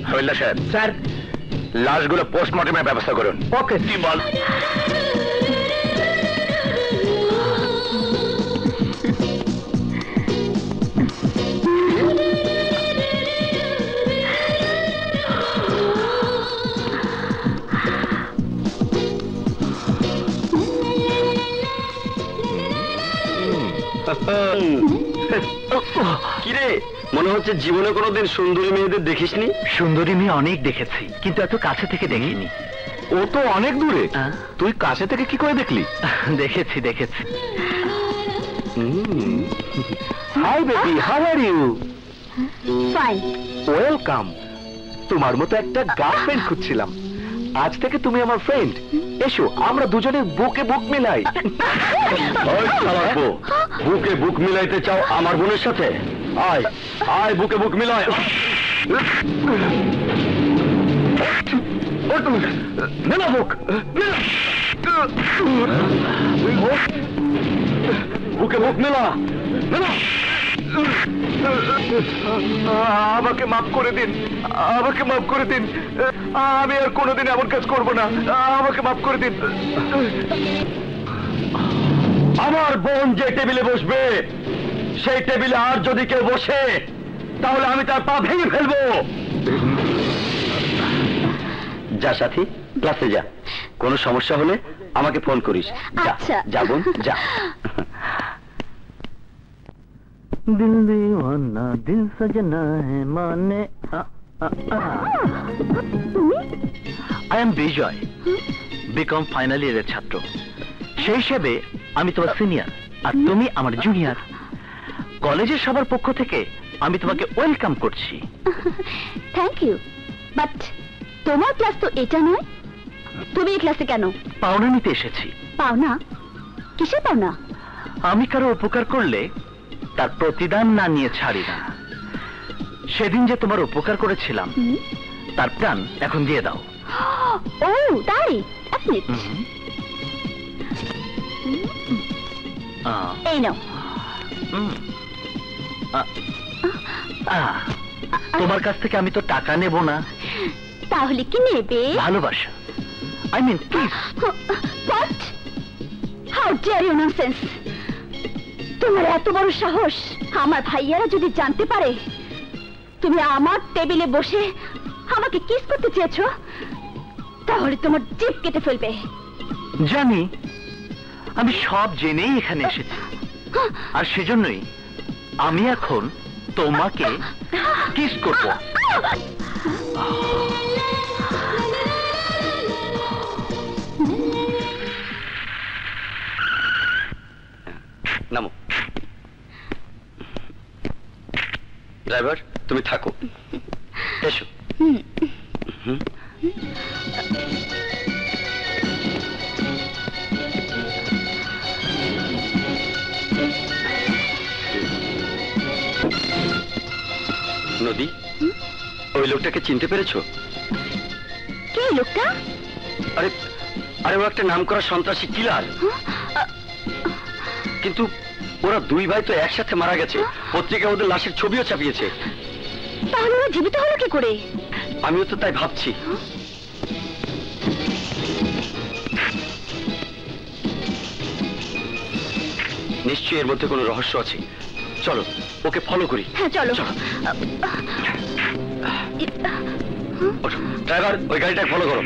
হবিলদার সাহেব। স্যার, লাশগুলো পোস্টমর্টমের ব্যবস্থা করুন। ওকে। তুই বল। কিরে, মনে হচ্ছে জীবনে কোনোদিন সুন্দরী মেয়েদের দেখিসনি? সুন্দরী মেয়ে অনেক দেখেছি, কিন্তু এত কাছে থেকে দেখিনি। ও তো অনেক দূরে, তুই কাছে থেকে কি করে দেখলি? দেখেছি দেখেছি। Hi baby, how are you? Fine. Welcome. তোমার মতো একটা গার্লফ্রেন্ড খুঁজছিলাম, আজ থেকে তুমি আমার ফ্রেন্ড। এসো আমরা দুজনে বুকে বুক মিলাই। ওই শালার বউ, বুকে বুক মিলাইতে চাও আমার বোনের সাথে? আয় আয়, বুকে বুক মিলায়। মেলা বুক, বুকে বুক মেলা মেলা। আমাকে মাফ করে দিন, আমাকে মাফ করে দিন। আমি আর কোনোদিন এমন কাজ করব না, আমাকে মাফ করে দিন। আমার বোন যে টেবিলে বসবে, সেই টেবিলে আর যদি কেউ বসে, তাহলে আমি তার পা ভেঙে ফেলবো। যা সাথী, ক্লাসে যা। কোনো সমস্যা হলে আমাকে ফোন করিস। আচ্ছা। যা বোন, যা। দিল দিওয়ানা দিল সজনা হে মানে। I am Bijoy, BCom final ইয়ারের ছাত্র। সেই হিসেবে আমি তোমার সিনিয়র আর তুমি আমার জুনিয়র। কলেজের সবার পক্ষ থেকে আমি তোমাকে ওয়েলকাম করছি। থ্যাংক ইউ, বাট তোমার ক্লাস তো এটা নয়। তুমি এই ক্লাসে কেন? পাওনা নিতে এসেছি। পাওনা? কিসের পাওনা? আমি কারো উপকার করলে তার প্রতিদান না নিয়ে ছাড়ি না। সেদিন যে তোমার উপকার করেছিলাম, তার প্রাণ এখন দিয়ে দাও। ও তাই? এক মিনিট। এই নাও। তোমার কাছ থেকে আমি তো টাকা নেব না। তাহলে কি নেবে? ভালোবাসা। I mean kiss. What? How dare you nonsense? তোমার এত বড় সাহস! আমার ভাইয়ারা যদি জানতে পারে তুমি আমার টেবিলে বসে আমাকে কিস করতে চেয়েছো, তাহলে তোমার জিভ কেটে ফেলবে। জানি, আমি সব জেনেই এখানে এসেছি, আর সেজন্যই আমি এখন তোমাকে কিস করব। নামো। ড্রাইভার, তুমি থাকো, এসো। নদী, ওই লোকটাকে চিনতে পেরেছো? কে লোকটা? আরে আরে ও একটা নামকরা সন্ত্রাসী কিলার। কিন্তু ওরা দুই ভাই তো একসাথে মারা গেছে, পত্রিকায় ওদের লাশের ছবিও ছাপিয়েছে। তাহলে ওরা জীবিত হলো কি করে? আমিও তো তাই ভাবছি। নিশ্চয়ই এর মধ্যে কোনো রহস্য আছে। চলো ওকে ফলো করি। হ্যাঁ চলো। ড্রাইভার, ওই গাড়িটাকে ফলো করো।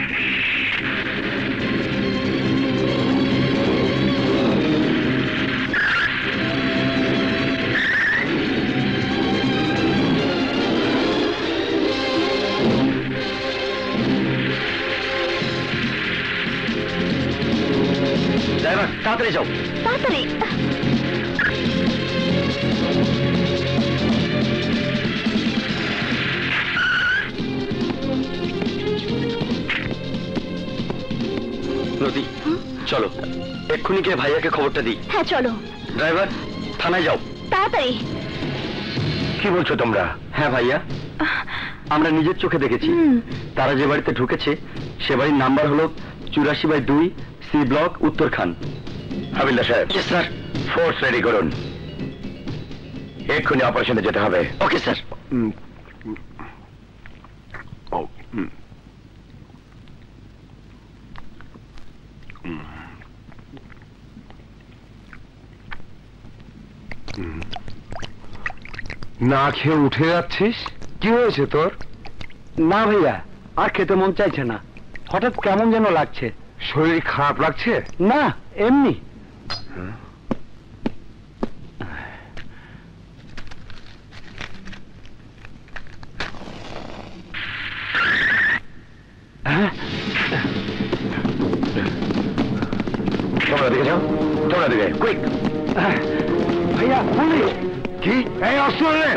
ড্রাইভার, তাড়াতাড়ি যাও। তাড়াতাড়ি। নদী, চলো এক্ষুনি গিয়ে ভাইয়াকে খবরটা দিই। হ্যাঁ চলো। ড্রাইভার, থানায় যাও তাড়াতাড়ি। কি বলছো তোমরা? হ্যাঁ ভাইয়া, আমরা নিজের চোখে দেখেছি। তারা যে বাড়িতে ঢুকেছে সে বাড়ির নাম্বার হলো 84/2 সি ব্লক, উত্তরখান। হাবিলদার সাহেব। স্যার। ফোর্স রেডি করুন, এক্ষুনি অপারেশনে যেতে হবে। Okay sir. না খেয়ে উঠে যাচ্ছিস, কি হয়েছে তোর? না ভাইয়া, আর খেতে মন চাইছে না, হঠাৎ কেমন যেন লাগছে। শরীর খারাপ লাগছে? না, এমনি। তোমরা দিকে যাও, তোমরা দিকে কুইক। ভাইয়া পুলিশ। কি? এই অস্ত্র রে।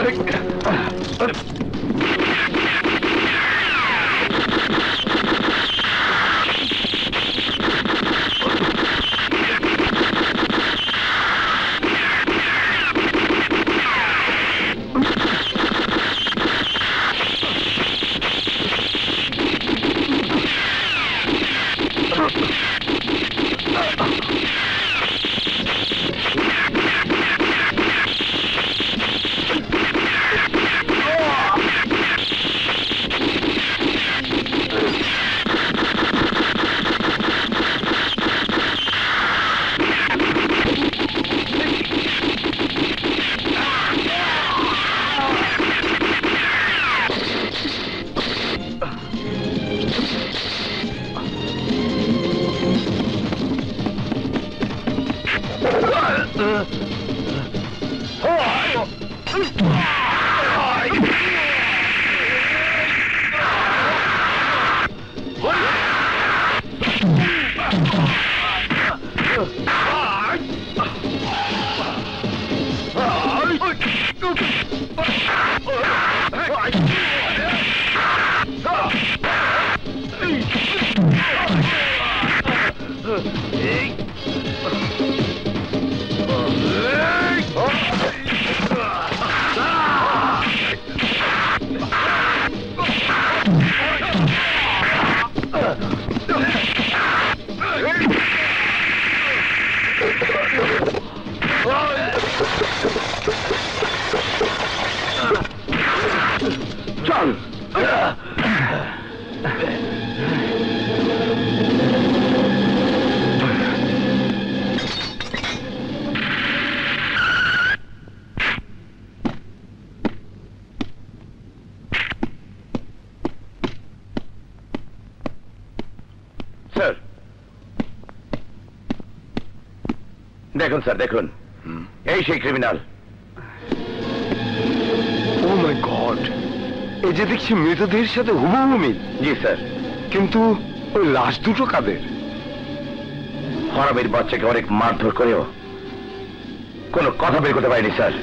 দেখুন স্যার, দেখুন, এই সেই ক্রিমিনাল। ও মাই গড, এই যে দেখছি মৃতদেহের সাথে হুবহু মিল। জি স্যার। কিন্তু ওই লাশ দুটো কাদের? হারামির বাচ্চাকে অনেক মারধর করেও কোনো কথা বের করতে পারিনি স্যার।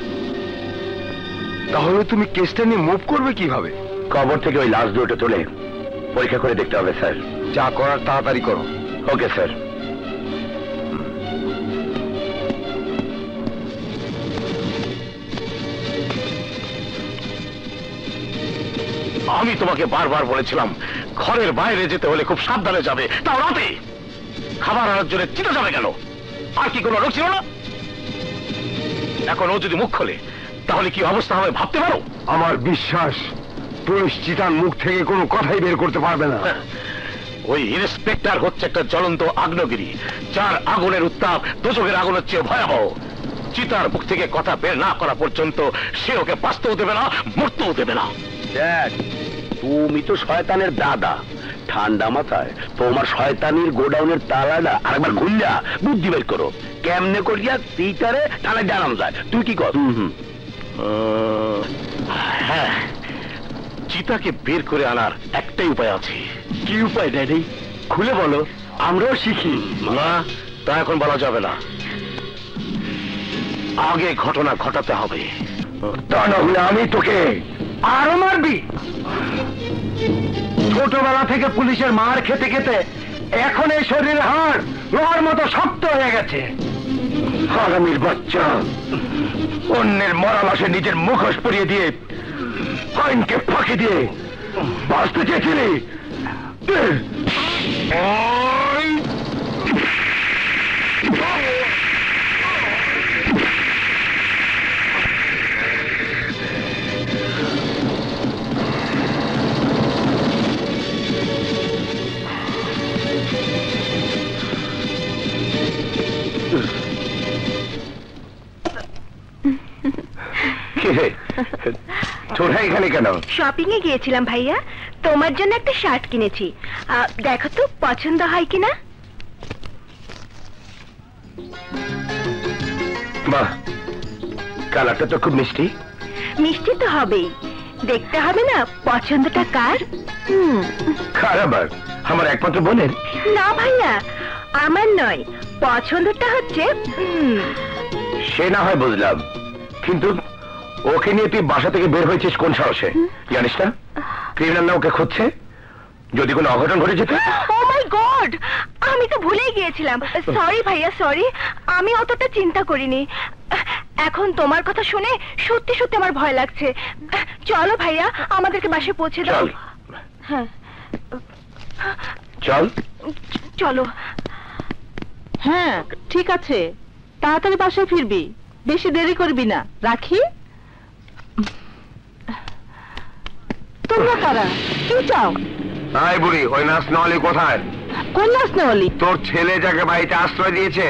তাহলে তুমি কেসটা নিয়ে মুভ করবে কিভাবে? কবর থেকে ওই লাশ দুটো তুলে পরীক্ষা করে দেখতে হবে স্যার। যা করার তাড়াতাড়ি করো। Okay sir. আমি তোমাকে বারবার বলেছিলাম ঘরের বাইরে যেতে হলে খুব সাবধানে যাবে, তাও রাতে। খাবার আনার জন্য চিতা যাবে কেন? আর কি কোনো লোক ছিল না? এখন ও যদি মুখ খোলে তাহলে কি অবস্থা হবে ভাবতে পারো? আমার বিশ্বাস পুলিশ চিতার মুখ থেকে কোনো কথাই বের করতে পারবে না। ওই ইন্সপেক্টর হচ্ছে একটা জ্বলন্ত আগ্নেয়গিরি, যার আগুনের উত্তাপ দোজখের আগুনের চেয়ে ভয়াবহ। চিতার মুখ থেকে কথা বের না করা পর্যন্ত সে ওকে বাঁচতেও দেবে না, মরতেও দেবে না। দেখ, তুমি তো শয়তানের দাদা। ঠান্ডা মাথায় তোমার শয়তানির গোডাউনের তালাটা আরেকবার খুললা বুদ্ধি বের করো, কেমনে করিয়া চিতারে তালা জানানো যায়। তুই কি কর? হ্যাঁ, চিতাকে বের করে আনার একটাই উপায় আছে। কি উপায় ড্যাডি? খুলে বলো, আমরাও শিখি। না, তা এখন বলা যাবে না। আগে ঘটনা ঘটাতে হবে। তা না হলে আমি তোকে আরো মারবি? ছোটবেলা থেকে পুলিশের মার খেতে খেতে এখন এই শরীরের হাড় লোহার মতো শক্ত হয়ে গেছে। হারামির বাচ্চা, অন্যের মরা লাশে নিজের মুখোশ পরিয়ে দিয়ে আইনকে ফাঁকি দিয়ে বাঁচতে চেয়েছিলি। তোরা এখানে কেন? শপিং এ গিয়েছিলাম ভাইয়া, তোমার জন্য একটা শার্ট কিনেছি, দেখো তো পছন্দ হয় কিনা। বাহ, কালারটা তো খুব মিষ্টি। মিষ্টি তো হবেই, দেখতে হবে না পছন্দটা কার। খারাপ? আমার একমাত্র বোনের? না ভাইয়া, আমার নয়, পছন্দটা হচ্ছে। সে না হয় বুঝলাম, কিন্তু ওকে নিয়ে তুই বাসা থেকে বের হয়েছিস কোন সাহসে? জানিস না ক্রিমিনাল না ওকে খুঁজছে? যদি কোনো অঘটন ঘটে যেত। ও মাই গড, আমি তো ভুলেই গিয়েছিলাম। সরি ভাইয়া, সরি, আমি অতটা চিন্তা করিনি। এখন তোমার কথা শুনে সত্যি সত্যি আমার ভয় লাগছে। চলো ভাইয়া, আমাদেরকে বাসে পৌঁছে দাও। হ্যাঁ চল। চলো। হ্যাঁ ঠিক আছে, তাড়াতাড়ি বাসায় ফিরবি, বেশি দেরি করবি না। রাখি। তোমরা কারা? কি চাও? আই বুড়ি, ওই নাচ নলি কোথায়? কোন নাচ নেওয়ালি? তোর ছেলে যাকে বাড়িতে আশ্রয় দিয়েছে,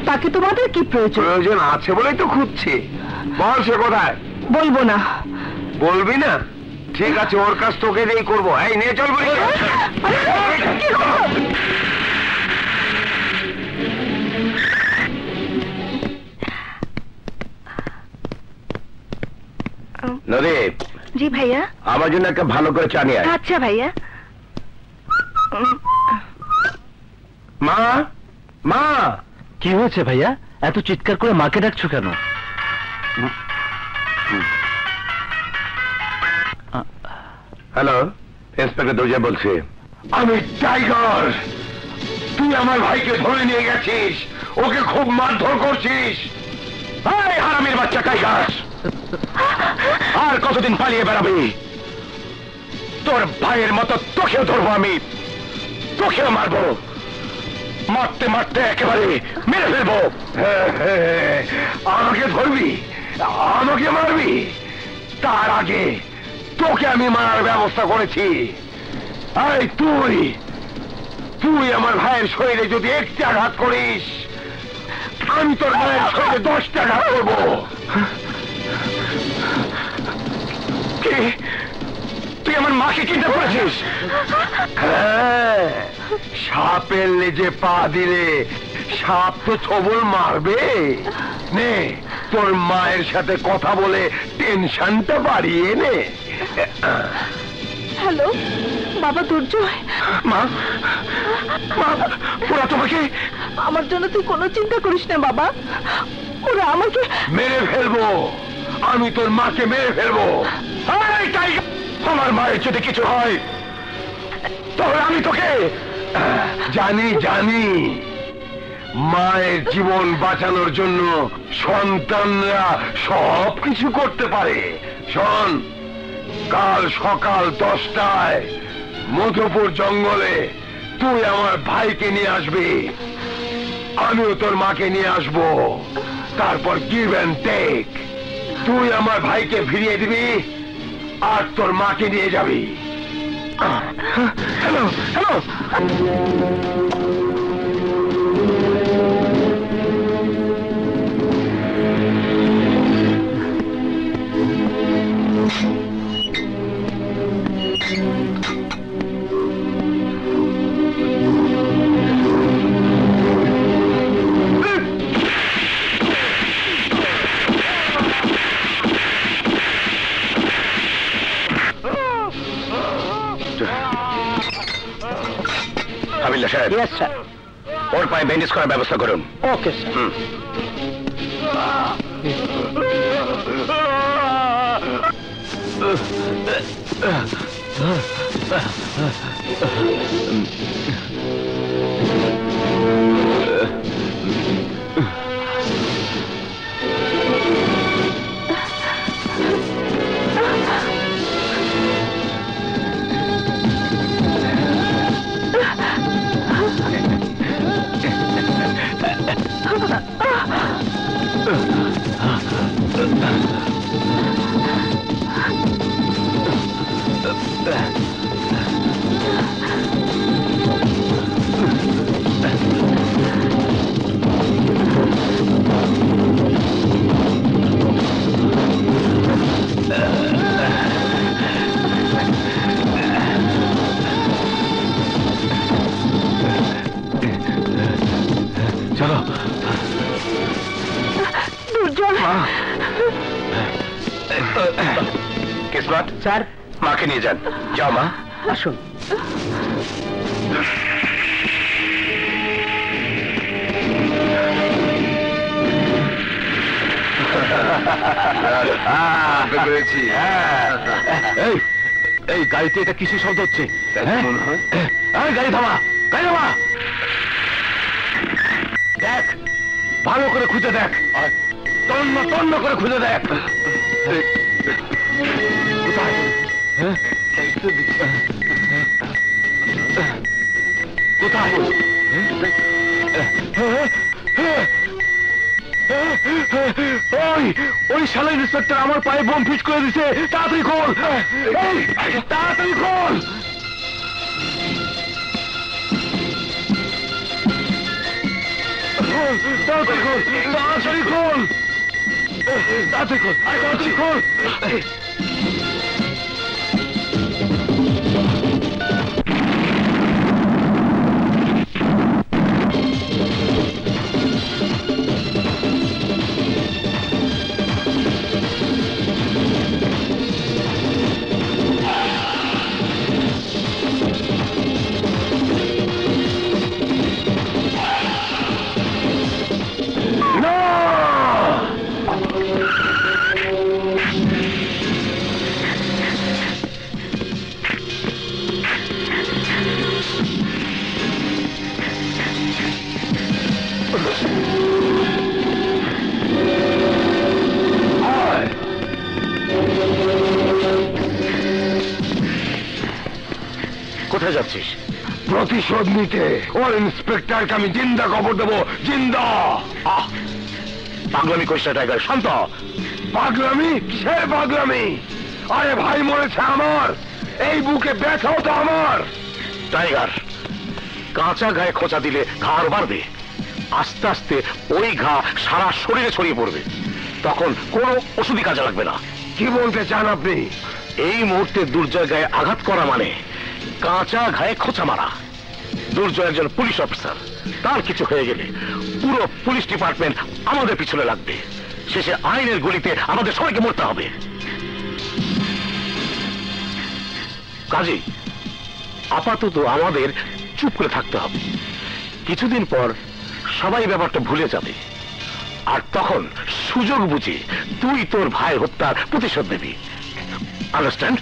তাকে তোমাদের কি প্রয়োজন? প্রয়োজন আছে বলেই তো খুঁজছি। বল সে কোথায়? বলবো না। বলবি না? ঠিক আছে, ওর কাজ তোকে দিয়েই করবো। এই নিয়ে চল বুড়ি। নদী। জি ভাইয়া। আমার জন্য একটা ভালো করে চা নিয়ে আয়। আচ্ছা ভাইয়া। মা, মা। কি হয়েছে ভাইয়া? এত চিৎকার করে মাকে ডাকছো কেন? হ্যালো, ইন্সপেক্টর দরজা বলছি। আমি টাইগার। তুই আমার ভাইকে ধরে নিয়ে গেছিস, ওকে খুব মারধর করছিস। এই হারামির বাচ্চা টাইগার, আর কতদিন পালিয়ে বেড়াবি? তোর ভাইয়ের মতো তোকেও ধরবো আমি, তোকেও মারবো, মারতে মারতে একেবারে মেরে ফেলবো। আমাকে ধরবি, আমাকে মারবি, তার আগে তোকে আমি মারার ব্যবস্থা করেছি। এই তুই তুই আমার ভাইয়ের শরীরে যদি একটা আঘাত করিস, আমি তোর ভাইয়ের শরীরে 10টা আঘাত করবো। তুই আমার মাকে কিডন্যাপ করেছিস? হ্যাঁ, সাপের লেজে পা দিলে সাপ তো ছবল মারবে। নে, তোর মায়ের সাথে কথা বলে টেনশনটা বাড়িয়ে নে। হ্যালো বাবা দুর্জয়। মা, ওরা তোমাকে? আমার জন্য তুই কোনো চিন্তা করিস না বাবা, ওরা আমাকে মেরে ফেলবো। আমি তোর মাকে মেরে ফেলবো। আমার মায়ের যদি কিছু হয় তবে আমি তোকে জানি। মায়ের জীবন বাঁচানোর জন্য সন্তানরা সব কিছু করতে পারে। শোন, কাল সকাল 10টায় মধুপুর জঙ্গলে তুই আমার ভাইকে নিয়ে আসবি, আমিও তোর মাকে নিয়ে আসবো। তারপর গিভ অ্যান্ড টেক। তুই আমার ভাইকে ফিরিয়ে দিবি আর তোর মাকে নিয়ে যাবি। হ্যালো হ্যালো, হাবিলদার সাহেব। Yes sir. ওর পায়ে ব্যান্ডেজ করার ব্যবস্থা করুন। Okay sir. চলো। কিসমত স্যার। মাকে নিয়ে যান। যাও মা। আসুন। এই গাড়িতে এটা কিসের শব্দ হচ্ছে? গাড়ি থামা, গাড়ি থামা। দেখ, ভালো করে খুঁজে দেখ, তন্ন তন্ন করে খুঁজে দেখ। কোথায়? কোথায়? ওই শালা ইন্সপেক্টর আমার পায়ে বোম ফিট করে দিছে। তাড়াতাড়ি খোল, তাড়াতাড়ি খোল। তাড়াতাড়ি খোল, তাড়াতাড়ি খোল, তাড়াতাড়ি খোল, তাড়াতাড়ি খোল। কোথায় যাচ্ছিস? প্রতিশোধ নিতে। ওর ইন্সপেক্টরকে আমি জিন্দা খবর দেবো, জিন্দা। পাগলামি করিস না টাইগার, শান্ত। পাগলামি? কিসের পাগলামি? আরে ভাই মরেছে আমার, এই বুকে ব্যথাও তো আমার। টাইগার, কাঁচা গায়ে খোঁচা দিলে ঘা আরো বাড়বে। আস্তে আস্তে ওই ঘা সারা শরীরে ছড়িয়ে পড়বে, তখন কোনো ওষুধই কাজে লাগবে না। কি বলতে চান আপনি? এই মুহূর্তে দুর্জয় গায়ে আঘাত করা মানে কাঁচা ঘায়ে খোঁচা মারা। দুর্জয় একজন পুলিশ অফিসার, তার কিছু হয়ে গেলে পুরো পুলিশ ডিপার্টমেন্ট আমাদের পিছনে লাগবে। শেষে আইনের গুলিতে আমাদের সবাইকে মরতে হবে। কাজেই আপাতত আমাদের চুপ করে থাকতে হবে। কিছুদিন পর সবাই ব্যাপারটা ভুলে যাবে, আর তখন সুযোগ বুঝে তুই তোর ভাই হত্যার প্রতিশোধ নিবি। আন্ডারস্ট্যান্ড?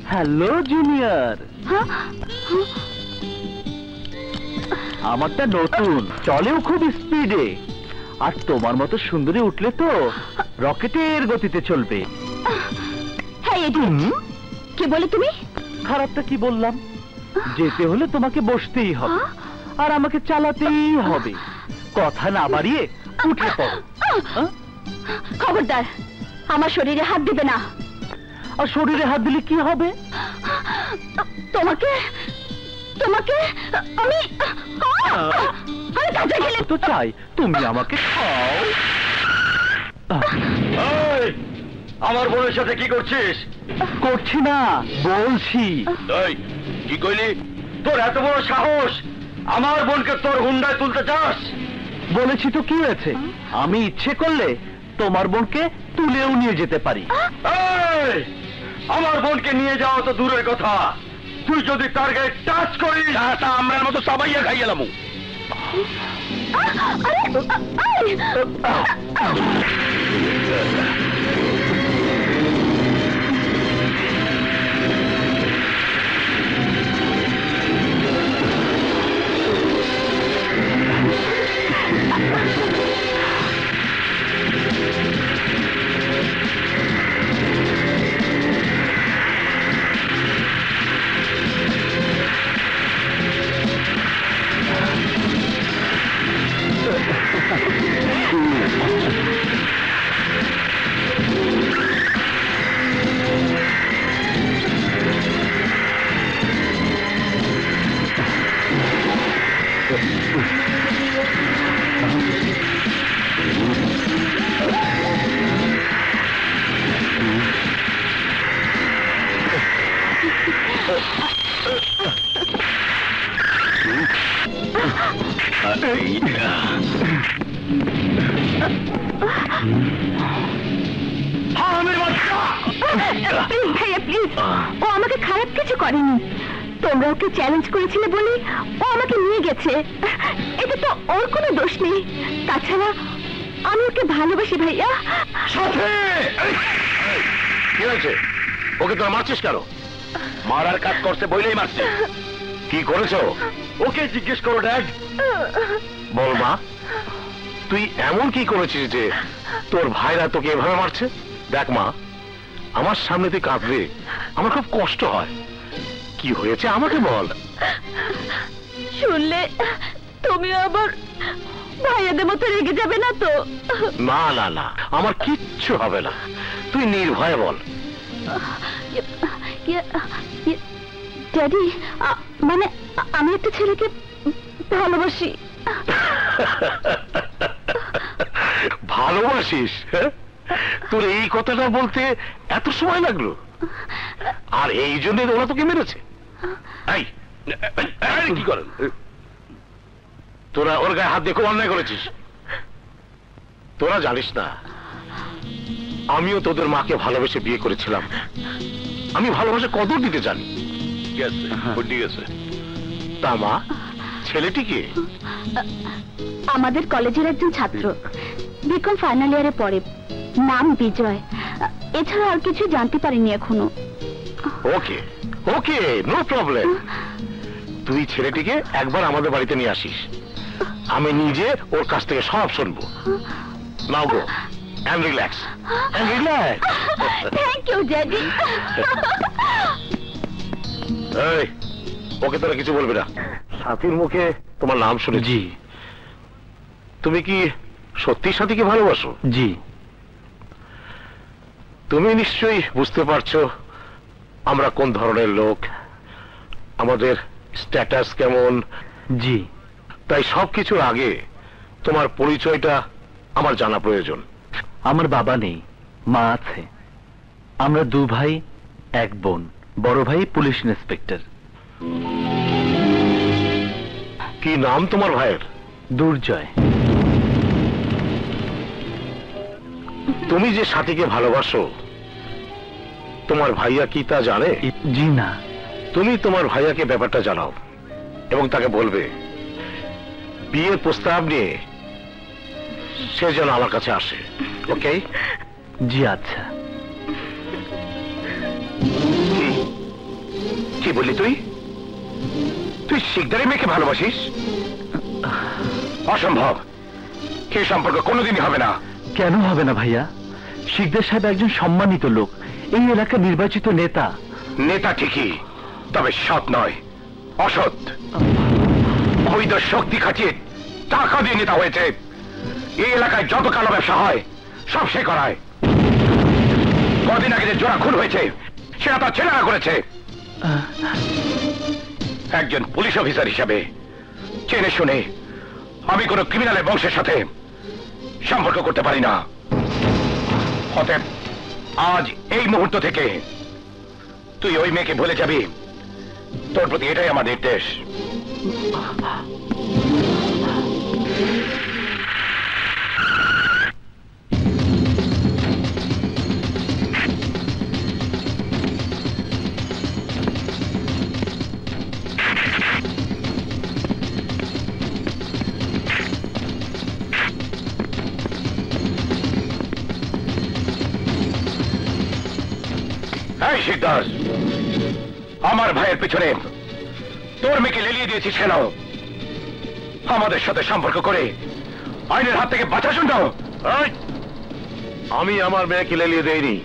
হ্যালো জুনিয়র, আমারটা নতুন, চলেও খুব স্পিডে। আর তোমার মতো সুন্দরী উঠলে তো রকেটের গতিতে চলবে। কি বলে তুমি? খারাপটা কি বললাম? যেতে হলে তোমাকে বসতেই হবে, আর আমাকে চালাতেই হবে। কথা না বাড়িয়ে উঠে পড়ো। খবরদার, আমার শরীরে হাত দিবে না। আর শরীরে হাত দিলে কি হবে? তোমাকে তোমাকে আমি কাজে গেলে তো চাই তুমি আমাকে খাও। আমার বোনের সাথে কি করছিস? করছি না, বলছি। কি কইলি? তোর এত বড় সাহস, আমার বোনকে তোর হুন্ডায় তুলতে চাস? বলেছি তো, কি হয়েছে? আমি ইচ্ছে করলে তোমার বোনকে তুলেও নিয়ে যেতে পারি। আমার বোনকে নিয়ে যাওয়া তো দূরের কথা, তুই যদি তার গায়ে টাচ করিস তা আমরা মতো সবাইয়া খাই গেলাম। ও আমাকে খারাপ কিছু করেনি। তোমরা ওকে চ্যালেঞ্জ করেছিলে বলে ও আমাকে নিয়ে গেছে। এটা তো ওর কোনো দোষ নেই। তাছাড়া আমি ওকে ভালোবাসি ভাইয়া। কি হয়েছে? ওকে তোরা মারছিস কেন? মারার কাজ করছে বইলেই মারছিস। কি করেছো? ওকে জিজ্ঞেস করো ড্যাড। বল মা, তুই এমন কি করেছিস যে তোর ভাইরা তোকে এভাবে মারছে? দেখ মা, আমার সামনে তুই কাঁদবে, আমার খুব কষ্ট হয়। কি হয়েছে আমাকে বল। শুনলে তুমি আবার ভাইয়াদের মতো রেগে যাবে না তো? না না না, আমার কিচ্ছু হবে না, তুই নির্ভয়ে বল। ড্যাডি, মানে আমি একটা ছেলেকে ভালোবাসি। ভালোবাসিস? তোর এই কথাটা বলতে এত সময় লাগলো? আর এই জন্য ওরা তোকে মেরেছে? কি করেন তোরা? ওর গায়ে হাত দিয়ে খুব অন্যায় করেছিস। তোরা জানিস না, আমিও তোদের মাকে ভালোবেসে বিয়ে করেছিলাম। আমি ভালোবাসা কদর দিতে জানি। ঠিক আছে। তা মা, ছেলেটিকে? আমাদের কলেজের একজন ছাত্র, বিকম ফাইনাল ইয়ারে পড়ে, নাম বিজয়। এছাড়া আর কিছু জানতে পারিনি এখনো। ওকে ওকে, নো প্রবলেম। তুই ছেলেটিকে একবার আমাদের বাড়িতে নিয়ে আসিস, আমি নিজে ওর কাছ থেকে সব শুনবো। Now go, and relax. And relax. Thank you daddy. এই, ওকে তোরা কিছু বলবি না। সাথীর মুখে তোমার নাম শুনেছি। তুমি কি সত্যি সাথীকে ভালোবাসো? জি। তুমি নিশ্চয়ই বুঝতে পারছো আমরা কোন ধরনের লোক, আমাদের স্ট্যাটাস কেমন। জি। তাই সবকিছুর আগে তোমার পরিচয়টা আমার জানা প্রয়োজন। আমার বাবা নেই, মা আছে। আমরা 2 ভাই 1 বোন। বড় ভাই পুলিশ ইন্সপেক্টর। কি নাম তোমার ভাইয়ের? দুর্জয়। তুমি যে সাথীকে ভালোবাসো তোমার ভাইয়া কি তা জানে? জি না। তুমি তোমার ভাইয়াকে ব্যাপারটা জানাও এবং তাকে বলবে বিয়ের প্রস্তাব নিয়ে সে যেন আমার কাছে আসে। ওকে? জি আচ্ছা। কি বললি তুই? তুই শিকদারের মেয়েকে ভালোবাসিস? অসম্ভব। কি সম্পর্ক কোনোদিনই হবে না। কেন হবে না ভাইয়া? শিকদার সাহেব একজন সম্মানিত লোক, এই এলাকার নির্বাচিত নেতা। নেতা ঠিকই, তবে সৎ নয়, অসৎ। অবৈধ শক্তি খাটিয়ে টাকা দিয়ে নেতা হয়েছে। এই এলাকায় যত কালো ব্যবসা হয় সব সে করায়। কদিন আগে যে জোড়া খুন হয়েছে সেটা তার ছেলেরা করেছে। একজন পুলিশ অফিসার হিসাবে জেনে শুনে আমি কোনো ক্রিমিনালের বংশের সাথে সম্পর্ক করতে পারি না। অতএব আজ এই মুহূর্ত থেকে তুই ওই মেয়েকে ভুলে যাবি। তোর প্রতি এটাই আমার নির্দেশ। এই শিকদার, আমার ভাইয়ের পিছনে তোর মেয়েকে লেলিয়ে দিয়েছিস কেন? আমাদের সাথে সম্পর্ক করে আইনের হাত থেকে বাঁচার জন্য? আমি আমার মেয়েকে লেলিয়ে দেইনি,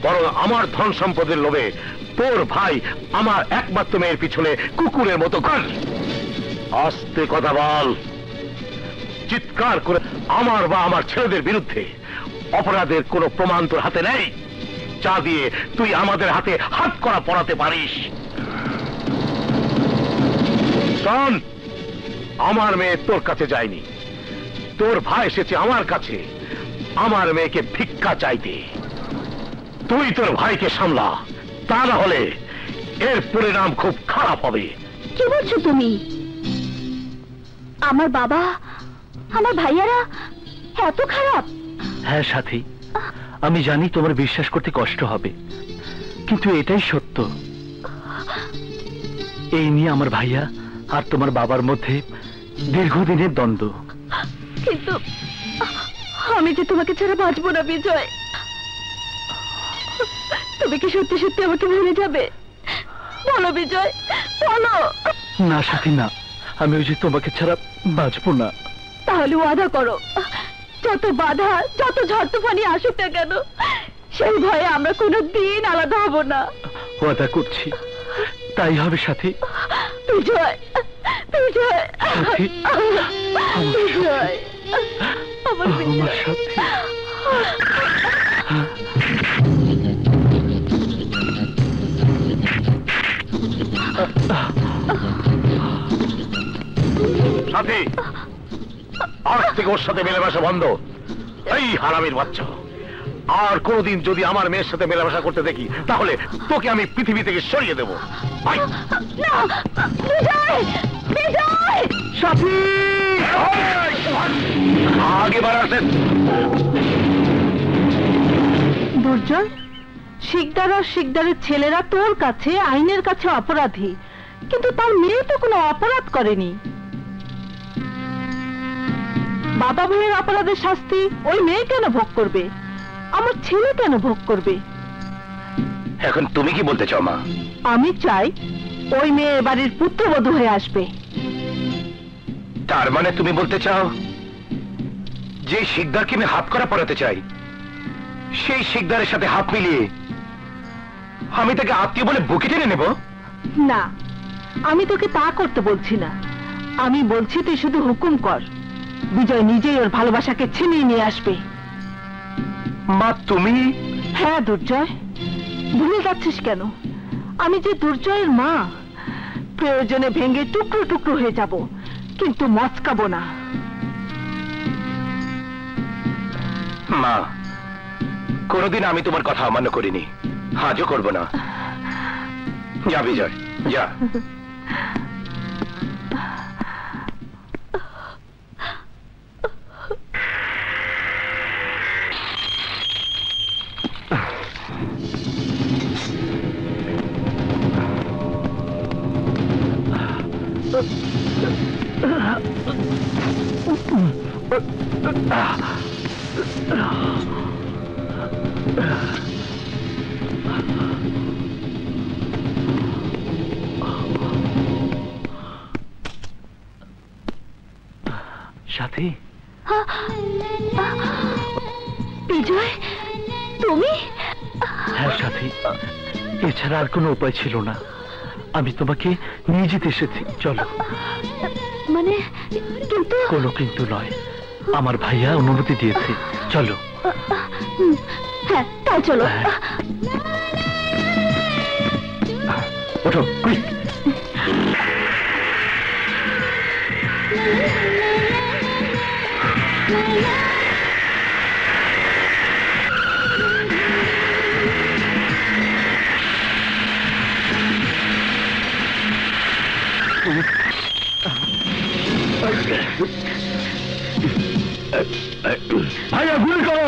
বরং আমার ধন সম্পদের লোভে তোর ভাই আমার একমাত্র মেয়ের পিছনে কুকুরের মতো কর। আস্তে কথা বল। চিৎকার করে আমার বা আমার ছেলেদের বিরুদ্ধে অপরাধের কোনো প্রমাণ তোর হাতে নেই যা দিয়ে তুই আমাদের হাতে হাত করা পড়াতে পারিস। শোন, আমার মেয়ে তোর কাছে যায়নি, তোর ভাই এসেছে আমার কাছে আমার মেয়েকে ভিক্ষা চাইতে। তুই তোর ভাইকে সামলা, তা না হলে এর পরিণাম খুব খারাপ হবে। কি বলছো তুমি? আমার বাবা, আমার ভাইয়ারা এত খারাপ? হ্যাঁ সাথী, আমি জানি তোমার বিশ্বাস করতে কষ্ট হবে, কিন্তু এটাই সত্য। এই নিয়ে আমার ভাইয়া আর তোমার বাবার মধ্যে দীর্ঘদিনের দ্বন্দ্ব। কিন্তু আমি যে তোমাকে ছাড়া বাঁচবো না বিজয়। তুমি কি সত্যি সত্যি আমাকে ভুলে যাবে? বলো বিজয়, বলো। না সাথী না, আমি ওই যে তোমাকে ছাড়া বাঁচবো না। তাহলে ওয়াদা করো, যত বাধা যত ঝড় তুফানি আসুক না কেন সেই ভয়ে আমরা কোনোদিন আলাদা হব না। ওয়াদা করছি, তাই হবে সাথী। বিজয়, বিজয়, সাথী, বিজয়, আমার আমার সাথী। সাথী, আজ থেকে ওর সাথে মেলামেশা বন্ধ। এই হারামির বাচ্চা, আর কোনদিন যদি আমার মেয়ের সাথে মেলামেশা করতে দেখি তাহলে তোকে আমি পৃথিবী থেকে সরিয়ে দেবো। সাথী, আগে বাড়াচ্ছেন। দুর্জয়, শিকদার আর শিকদারের ছেলেরা তোর কাছে আইনের কাছে অপরাধী, কিন্তু তার মেয়ে তো কোনো অপরাধ করেনি। বাবা ভাইয়ের অপরাধের শাস্তি ওই মেয়ে কেন ভোগ করবে? আমার ছেলে কেন ভোগ করবে? এখন তুমি কি বলতে চাও মা? আমি চাই ওই মেয়ে বাড়ির পুত্রবধূ হয়ে আসবে। তার মানে তুমি বলতে চাও যে শিকদারকে আমি হাত করা পড়াতে চাই সেই শিকদারের সাথে হাত মিলিয়ে আমি তাকে আত্মীয় বলে বুকে টেনে নেব? না, আমি তোকে তা করতে বলছি না। আমি বলছি তুই শুধু হুকুম কর, বিজয় নিজেই ওর ভালোবাসাকে ছিনিয়ে নিয়ে আসবে। মা তুমি? হ্যাঁ দুর্জয়, ভুলে যাচ্ছিস কেন? আমি যে দুর্জয়ের মা, প্রয়োজনে ভেঙে টুকরো টুকরো হয়ে যাব, কিন্তু মচকাবো না। মা, কোনোদিন আমি তোমার কথা অমান্য করিনি, আজও করব না। যা বিজয়, যা। সাথী, বিজয় তুমি? হ্যাঁ সাথী, এছাড়া আর কোনো উপায় ছিল না। আমি তোমাকে নিয়ে যেতে এসেছি, চলো। মানে কিন্তু? কোনো কিন্তু নয়, আমার ভাইয়া অনুমতি দিয়েছে, চলো। হ্যাঁ তাই চলো। ওঠো, কুইক। ভাইয়া গুলি করো!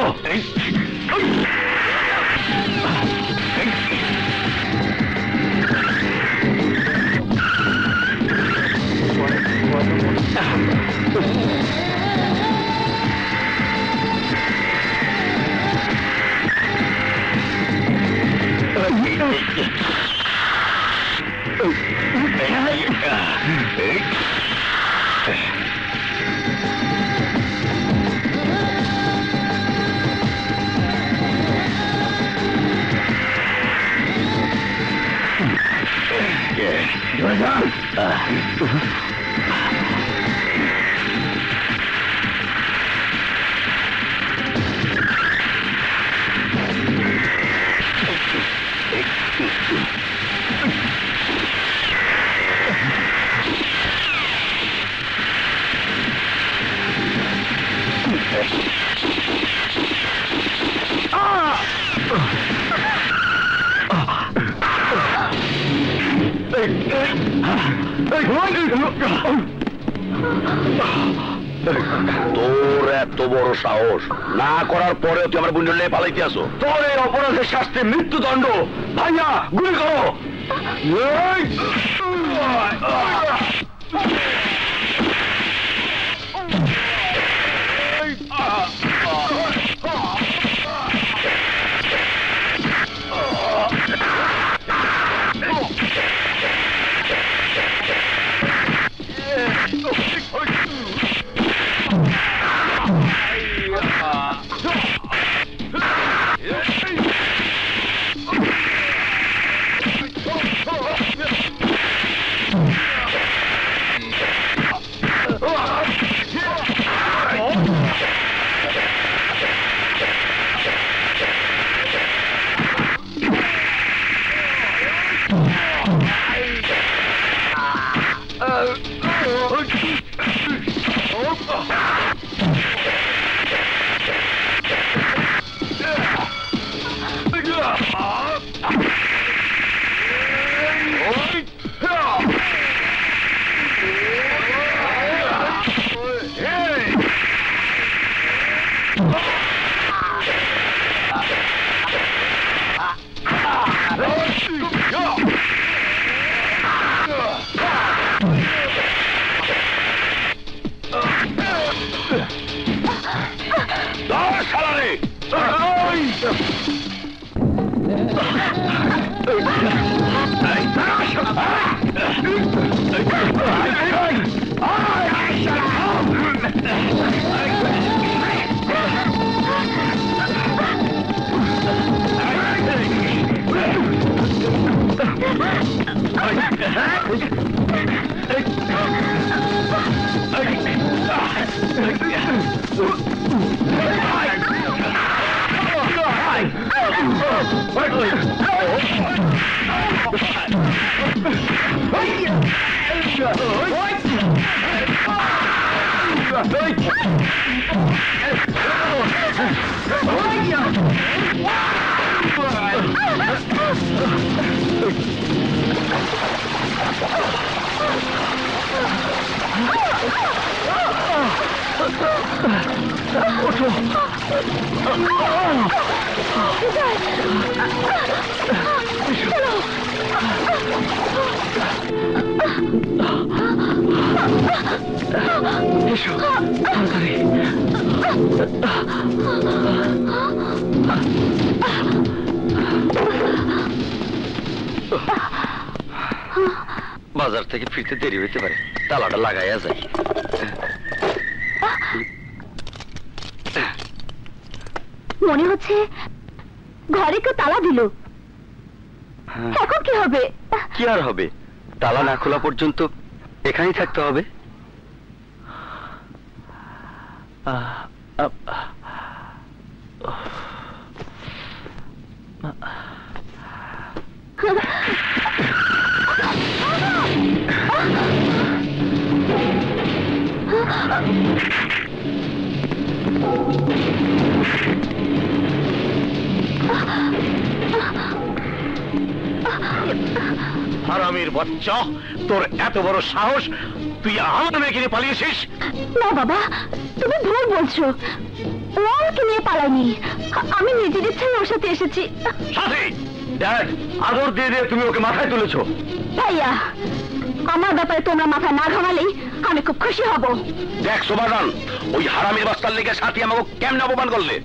তোর এত বড় সাহস, না করার পরে তুই আমার বোন নিয়ে পালাইতে আসো? তোর এই অপরাধের শাস্তি মৃত্যুদণ্ড। ভাইয়া গুলি করো! বাজার থেকে ফিরতে দেরি হইতে পারে, তালাটা লাগাইয়া যায়। মনে হচ্ছে ঘরে কেউ তালা দিল। এখন কি হবে? কি আর হবে, তালা না খোলা পর্যন্ত এখানেই থাকতে হবে। হারামির বাচ্চা, তোর এত বড় সাহস, তুই আমার মেয়েকে নিয়ে পালিয়েছিস? না বাবা, তুমি ভুল বলছো। ও আমাকে নিয়ে পালায়নি, আমি নিজের ইচ্ছায় ওর সাথে এসেছি। সাথী, ড্যাড, আদর দিয়ে দিয়ে তুমি ওকে মাথায় তুলেছো। ভাইয়া, আমার ব্যাপারে তোমরা মাথা না ঘামালেই আমি খুব খুশি হব। দেখ সোবাগান, ওই হারামির বাস্তার লেগে সাথী আমাকে কেমন অপমান করলে।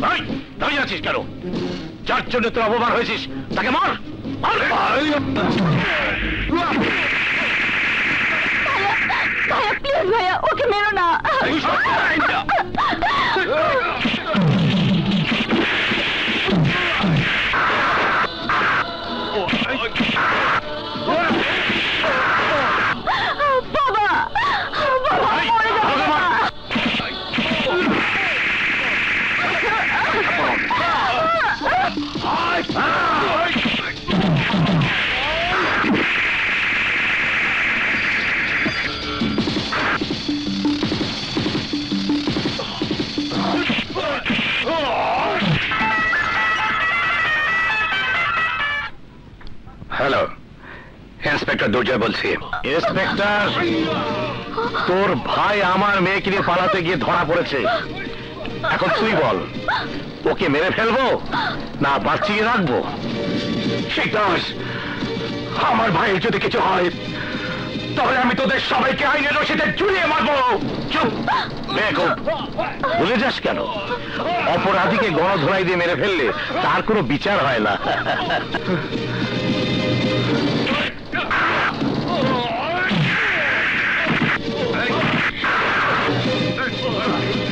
ভাই দাঁড়িয়ে আছিস কেন? যার জন্য তোর অপমান হয়েছিস তাকে মার। ভাইয়া প্লিজ, ভাইয়া ওকে মেরো না। বাবা, বাবা মরে যাবে না। হ্যালো, ইন্সপেক্টর দুর্জয় বলছি। ইন্সপেক্টর, তোর ভাই আমার মেয়েকে নিয়ে পালাতে গিয়ে ধরা পড়েছে। এখন তুই বল, ওকে মেরে ফেলবো না বাঁচিয়ে রাখবো? আমার ভাইয়ের যদি কিছু হয় তাহলে আমি তোদের সবাইকে আইনের রশিতে ঝুলিয়ে মারবো। চুপ বেকুব, ভুলে যাস কেন? অপরাধীকে গণধোলাই দিয়ে মেরে ফেললে তার কোনো বিচার হয় না।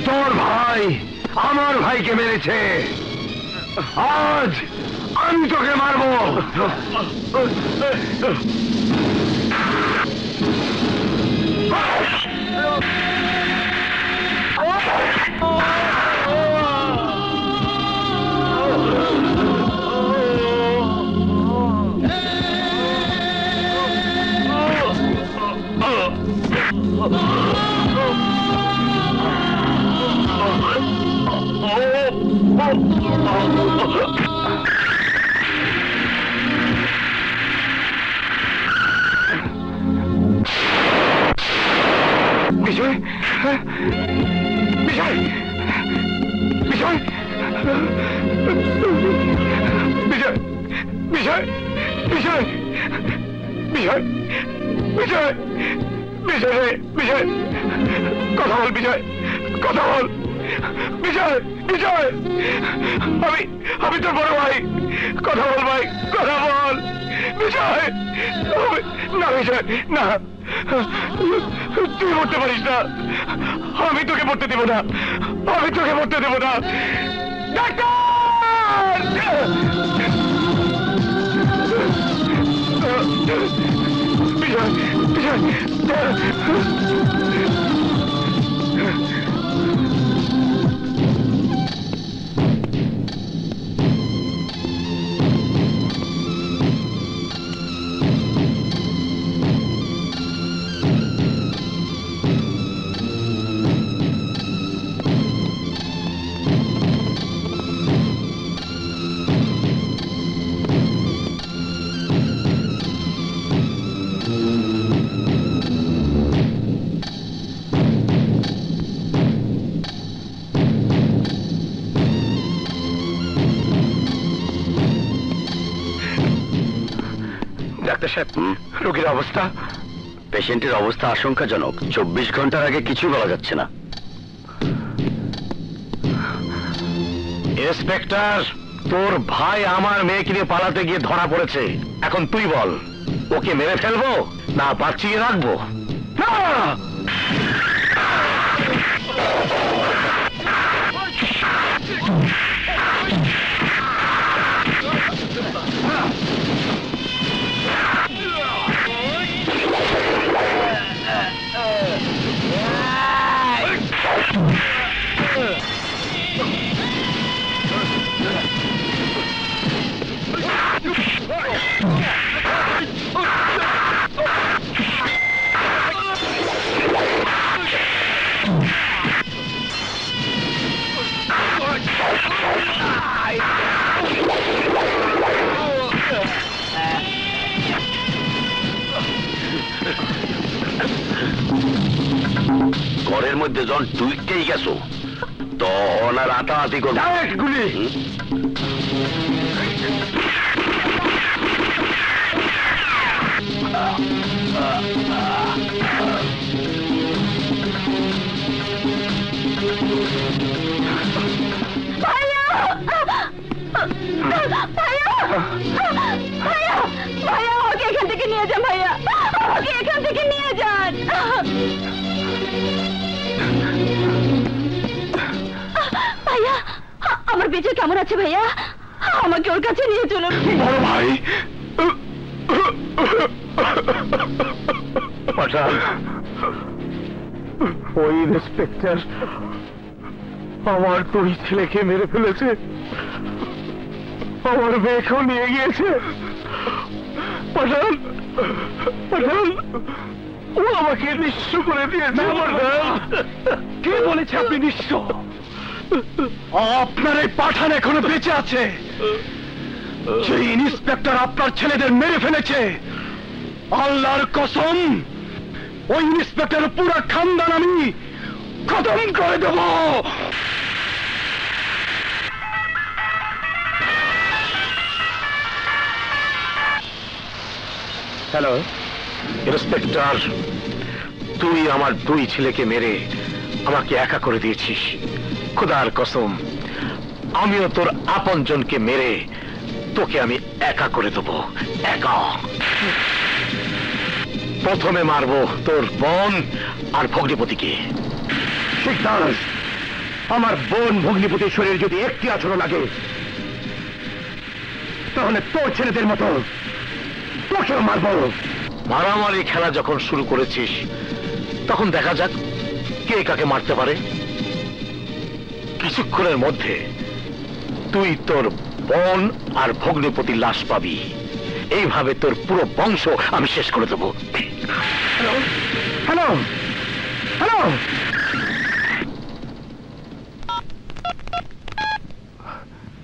তোর ভাই আমার ভাইকে মেরেছে, আজ আমি তোকে মারবো। বিজয়, বিজয়, বিজয়, বিজয়, বিজয়, বিজয়, বিজয়, বিজয়, বিজয়, বিজয়, কথা বল বিজয়, কথা বল বিজয়, বিজয়, আমি তোর বড় ভাই, কথা বল ভাই, কথা বল বিজয়। না বিজয়, না, তুই মরতে পারিস না, আমি তোকে মরতে দেব না, আমি তোকে মরতে দেব না। বিজয়, বিজয়, ডাক্তার সাহেব, রোগীর অবস্থা? পেশেন্টের অবস্থা আশঙ্কাজনক। 24 ঘন্টার আগে কিছু বলা যাচ্ছে না। ইন্সপেক্টর, তোর ভাই আমার মেয়েকে নিয়ে পালাতে গিয়ে ধরা পড়েছে। এখন তুই বল, ওকে মেরে ফেলবো না বাঁচিয়ে রাখবো? ঘরের মধ্যে যখন টুইটকেই গেছো তখন আর আতাহাতি করবো। গুলি ভাইয়া, ওকে এখান থেকে নিয়ে যান। ভাইয়া, ওকে এখান থেকে নিয়ে যান। ভাইয়া, আমার বেঁচে কেমন আছে ভাইয়া? আমাকে ওর কাছে নিয়ে চলুন। বড় ভাই, পাঠান, ওই ইন্সপেক্টর আমার দুই ছেলেকে মেরে ফেলেছে, আমার মেয়েকেও নিয়ে গিয়েছে। পাঠান, পাঠান, ও আমাকে নিঃস্ব করে দিয়েছে। কে বলেছে আপনি নিঃস্ব? আপনার এই পাঠান এখনো বেঁচে আছে। যে ইন্সপেক্টর আপনার ছেলেদের মেরে ফেলেছে, আল্লাহর কসম ওই ইন্সপেক্টরের পুরো খানদান আমি খতম করে দেব। হ্যালো ইন্সপেক্টর, তুই আমার দুই ছেলেকে মেরে আমাকে একা করে দিয়েছিস। খোদার কসম, আমিও তোর আপনজনকে মেরে তোকে আমি একা করে দেব। একা। প্রথমে মারবো তোর বোন আর ভগ্নিপতিকে। ঠিক তাই, আমার বোন ভগ্নিপতির শরীর যদি একটি আচরণ লাগে তাহলে তোর ছেলেদের মতো তোকেও মারবো। মারামারি খেলা যখন শুরু করেছিস তখন দেখা যাক কে কাকে মারতে পারে। কিছুক্ষণের মধ্যে তুই তোর বোন আর ভগ্নিপতির লাশ পাবি। এইভাবে তোর পুরো বংশ আমি শেষ করে দেবো। হ্যালো হ্যালো,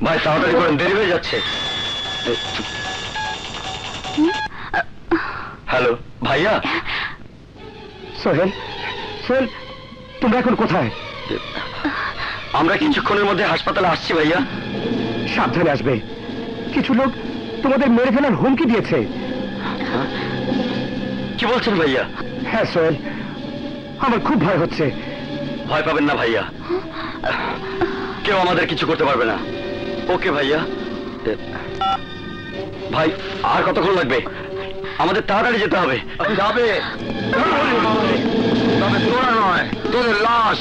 ভাই তাড়াতাড়ি করেন, দেরি হয়ে যাচ্ছে। হ্যালো ভাইয়া। সোহেল, সোহেল, তোমরা এখন কোথায়? আমরা কিছুক্ষণের মধ্যে হাসপাতালে আসছি ভাইয়া। সাবধানে আসবে, কিছু লোক তোমাদের মেরে ফেলার হুমকি দিয়েছে। কি বলছেন ভাইয়া? হ্যাঁ সোহেল, আমার খুব ভয় হচ্ছে। ভয় পাবেন না ভাইয়া, কেউ আমাদের কিছু করতে পারবে না। ওকে ভাইয়া। ভাই আর কতক্ষণ লাগবে? আমাদের তাড়াতাড়ি যেতে হবে। যাবে, তবে তোরা নয়, তোদের লাশ।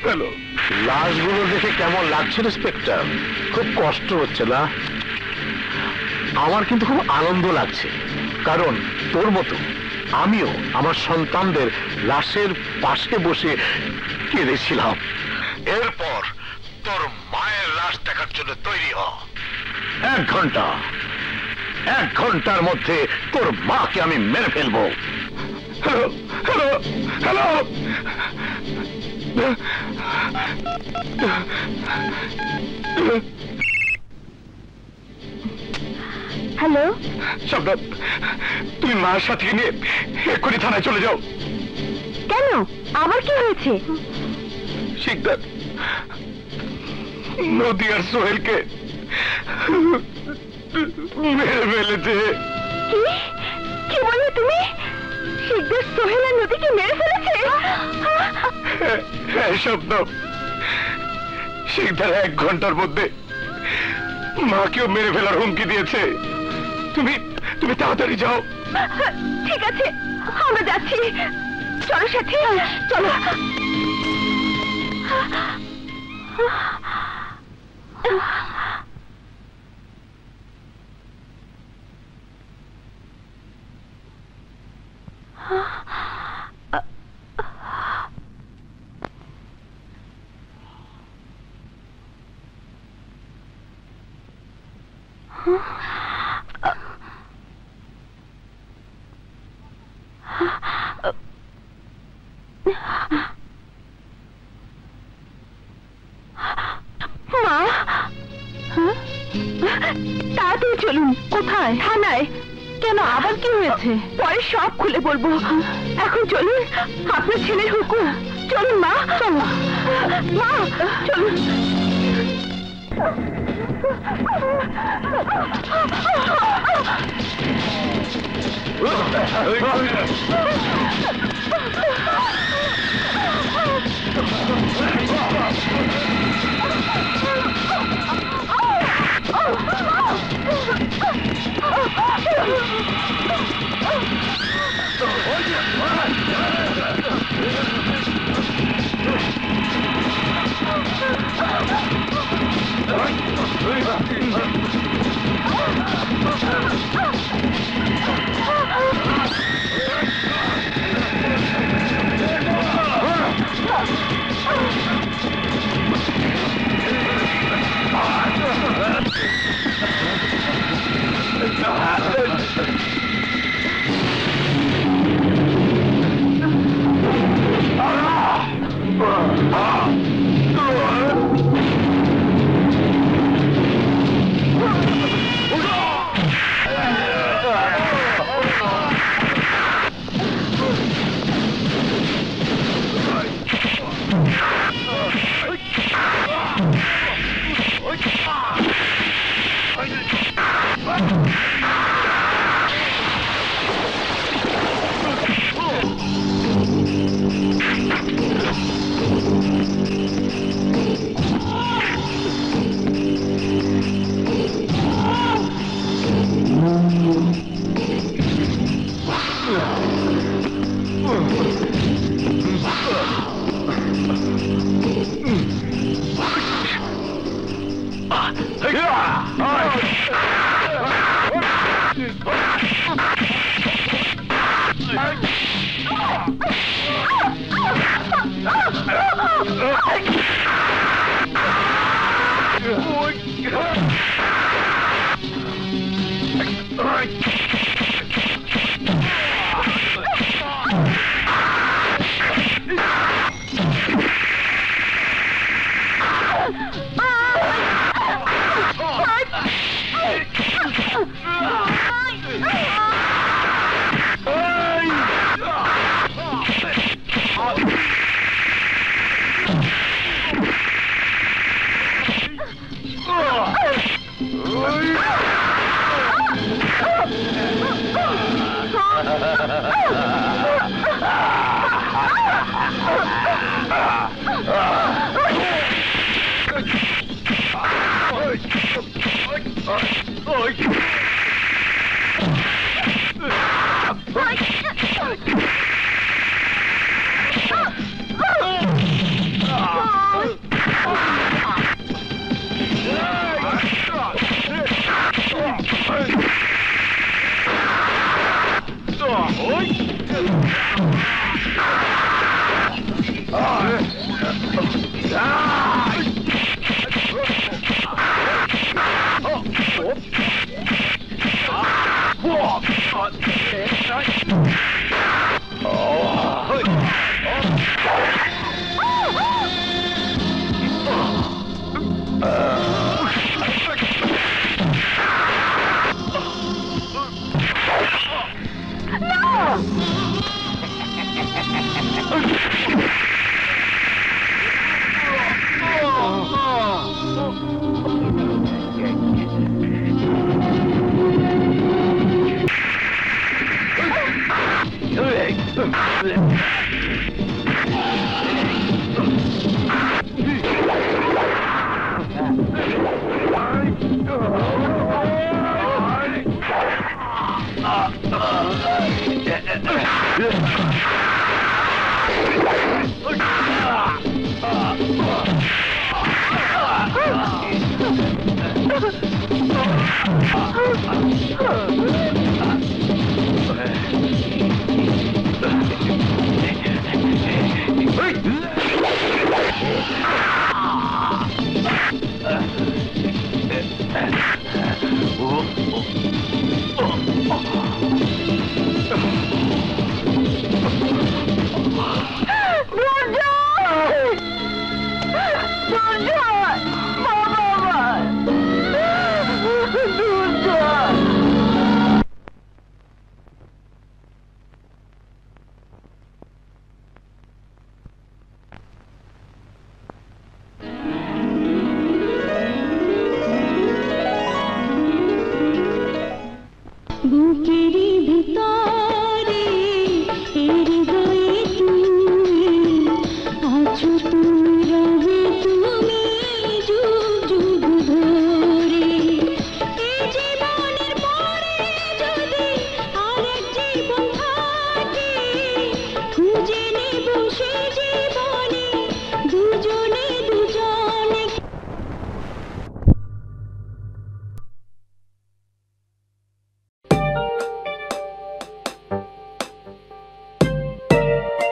হ্যালো, লাশগুলো দেখে কেমন লাগছে ইন্সপেক্টর? খুব কষ্ট হচ্ছে না? আমার কিন্তু খুব আনন্দ লাগছে, কারণ তোর মতো আমিও আমার সন্তানদের লাশের পাশে বসে কেঁদেছিলাম। এরপর তোর মায়ের লাশ দেখার জন্য তৈরি হ। 1 ঘন্টার মধ্যে তোর মাকে আমি মেরে ফেলবো। হ্যালো হ্যালো হ্যালো, হ্যালো শব্দ, তুমি মার সাথে নিয়ে এক্ষুনি থানায় চলে যাও। কেন, আবার কি হয়েছে? শিকদার নদী আর সোহেলকে মেরে ফেলেছে। কি বললে তুমি? শিকদার সোহেল আর নদীকে মেরে ফেলেছে? হ্যাঁ শব্দ, শিকদার 1 ঘন্টার মধ্যে মাকেও মেরে ফেলার হুমকি দিয়েছে। তুমি তাড়াতাড়ি যাও। ঠিক আছে, আমরা যাচ্ছি। চলো সাথী, চলো। মা, তাড়াতাড়ি চলুন। কোথায়? থানায়। কেন, আবার কি হয়েছে? পরে সব খুলে বলবো। এখন চলুন, আপনার ছেলের হুকুম। চলুন মা, চলো মা, চলুন। Oh,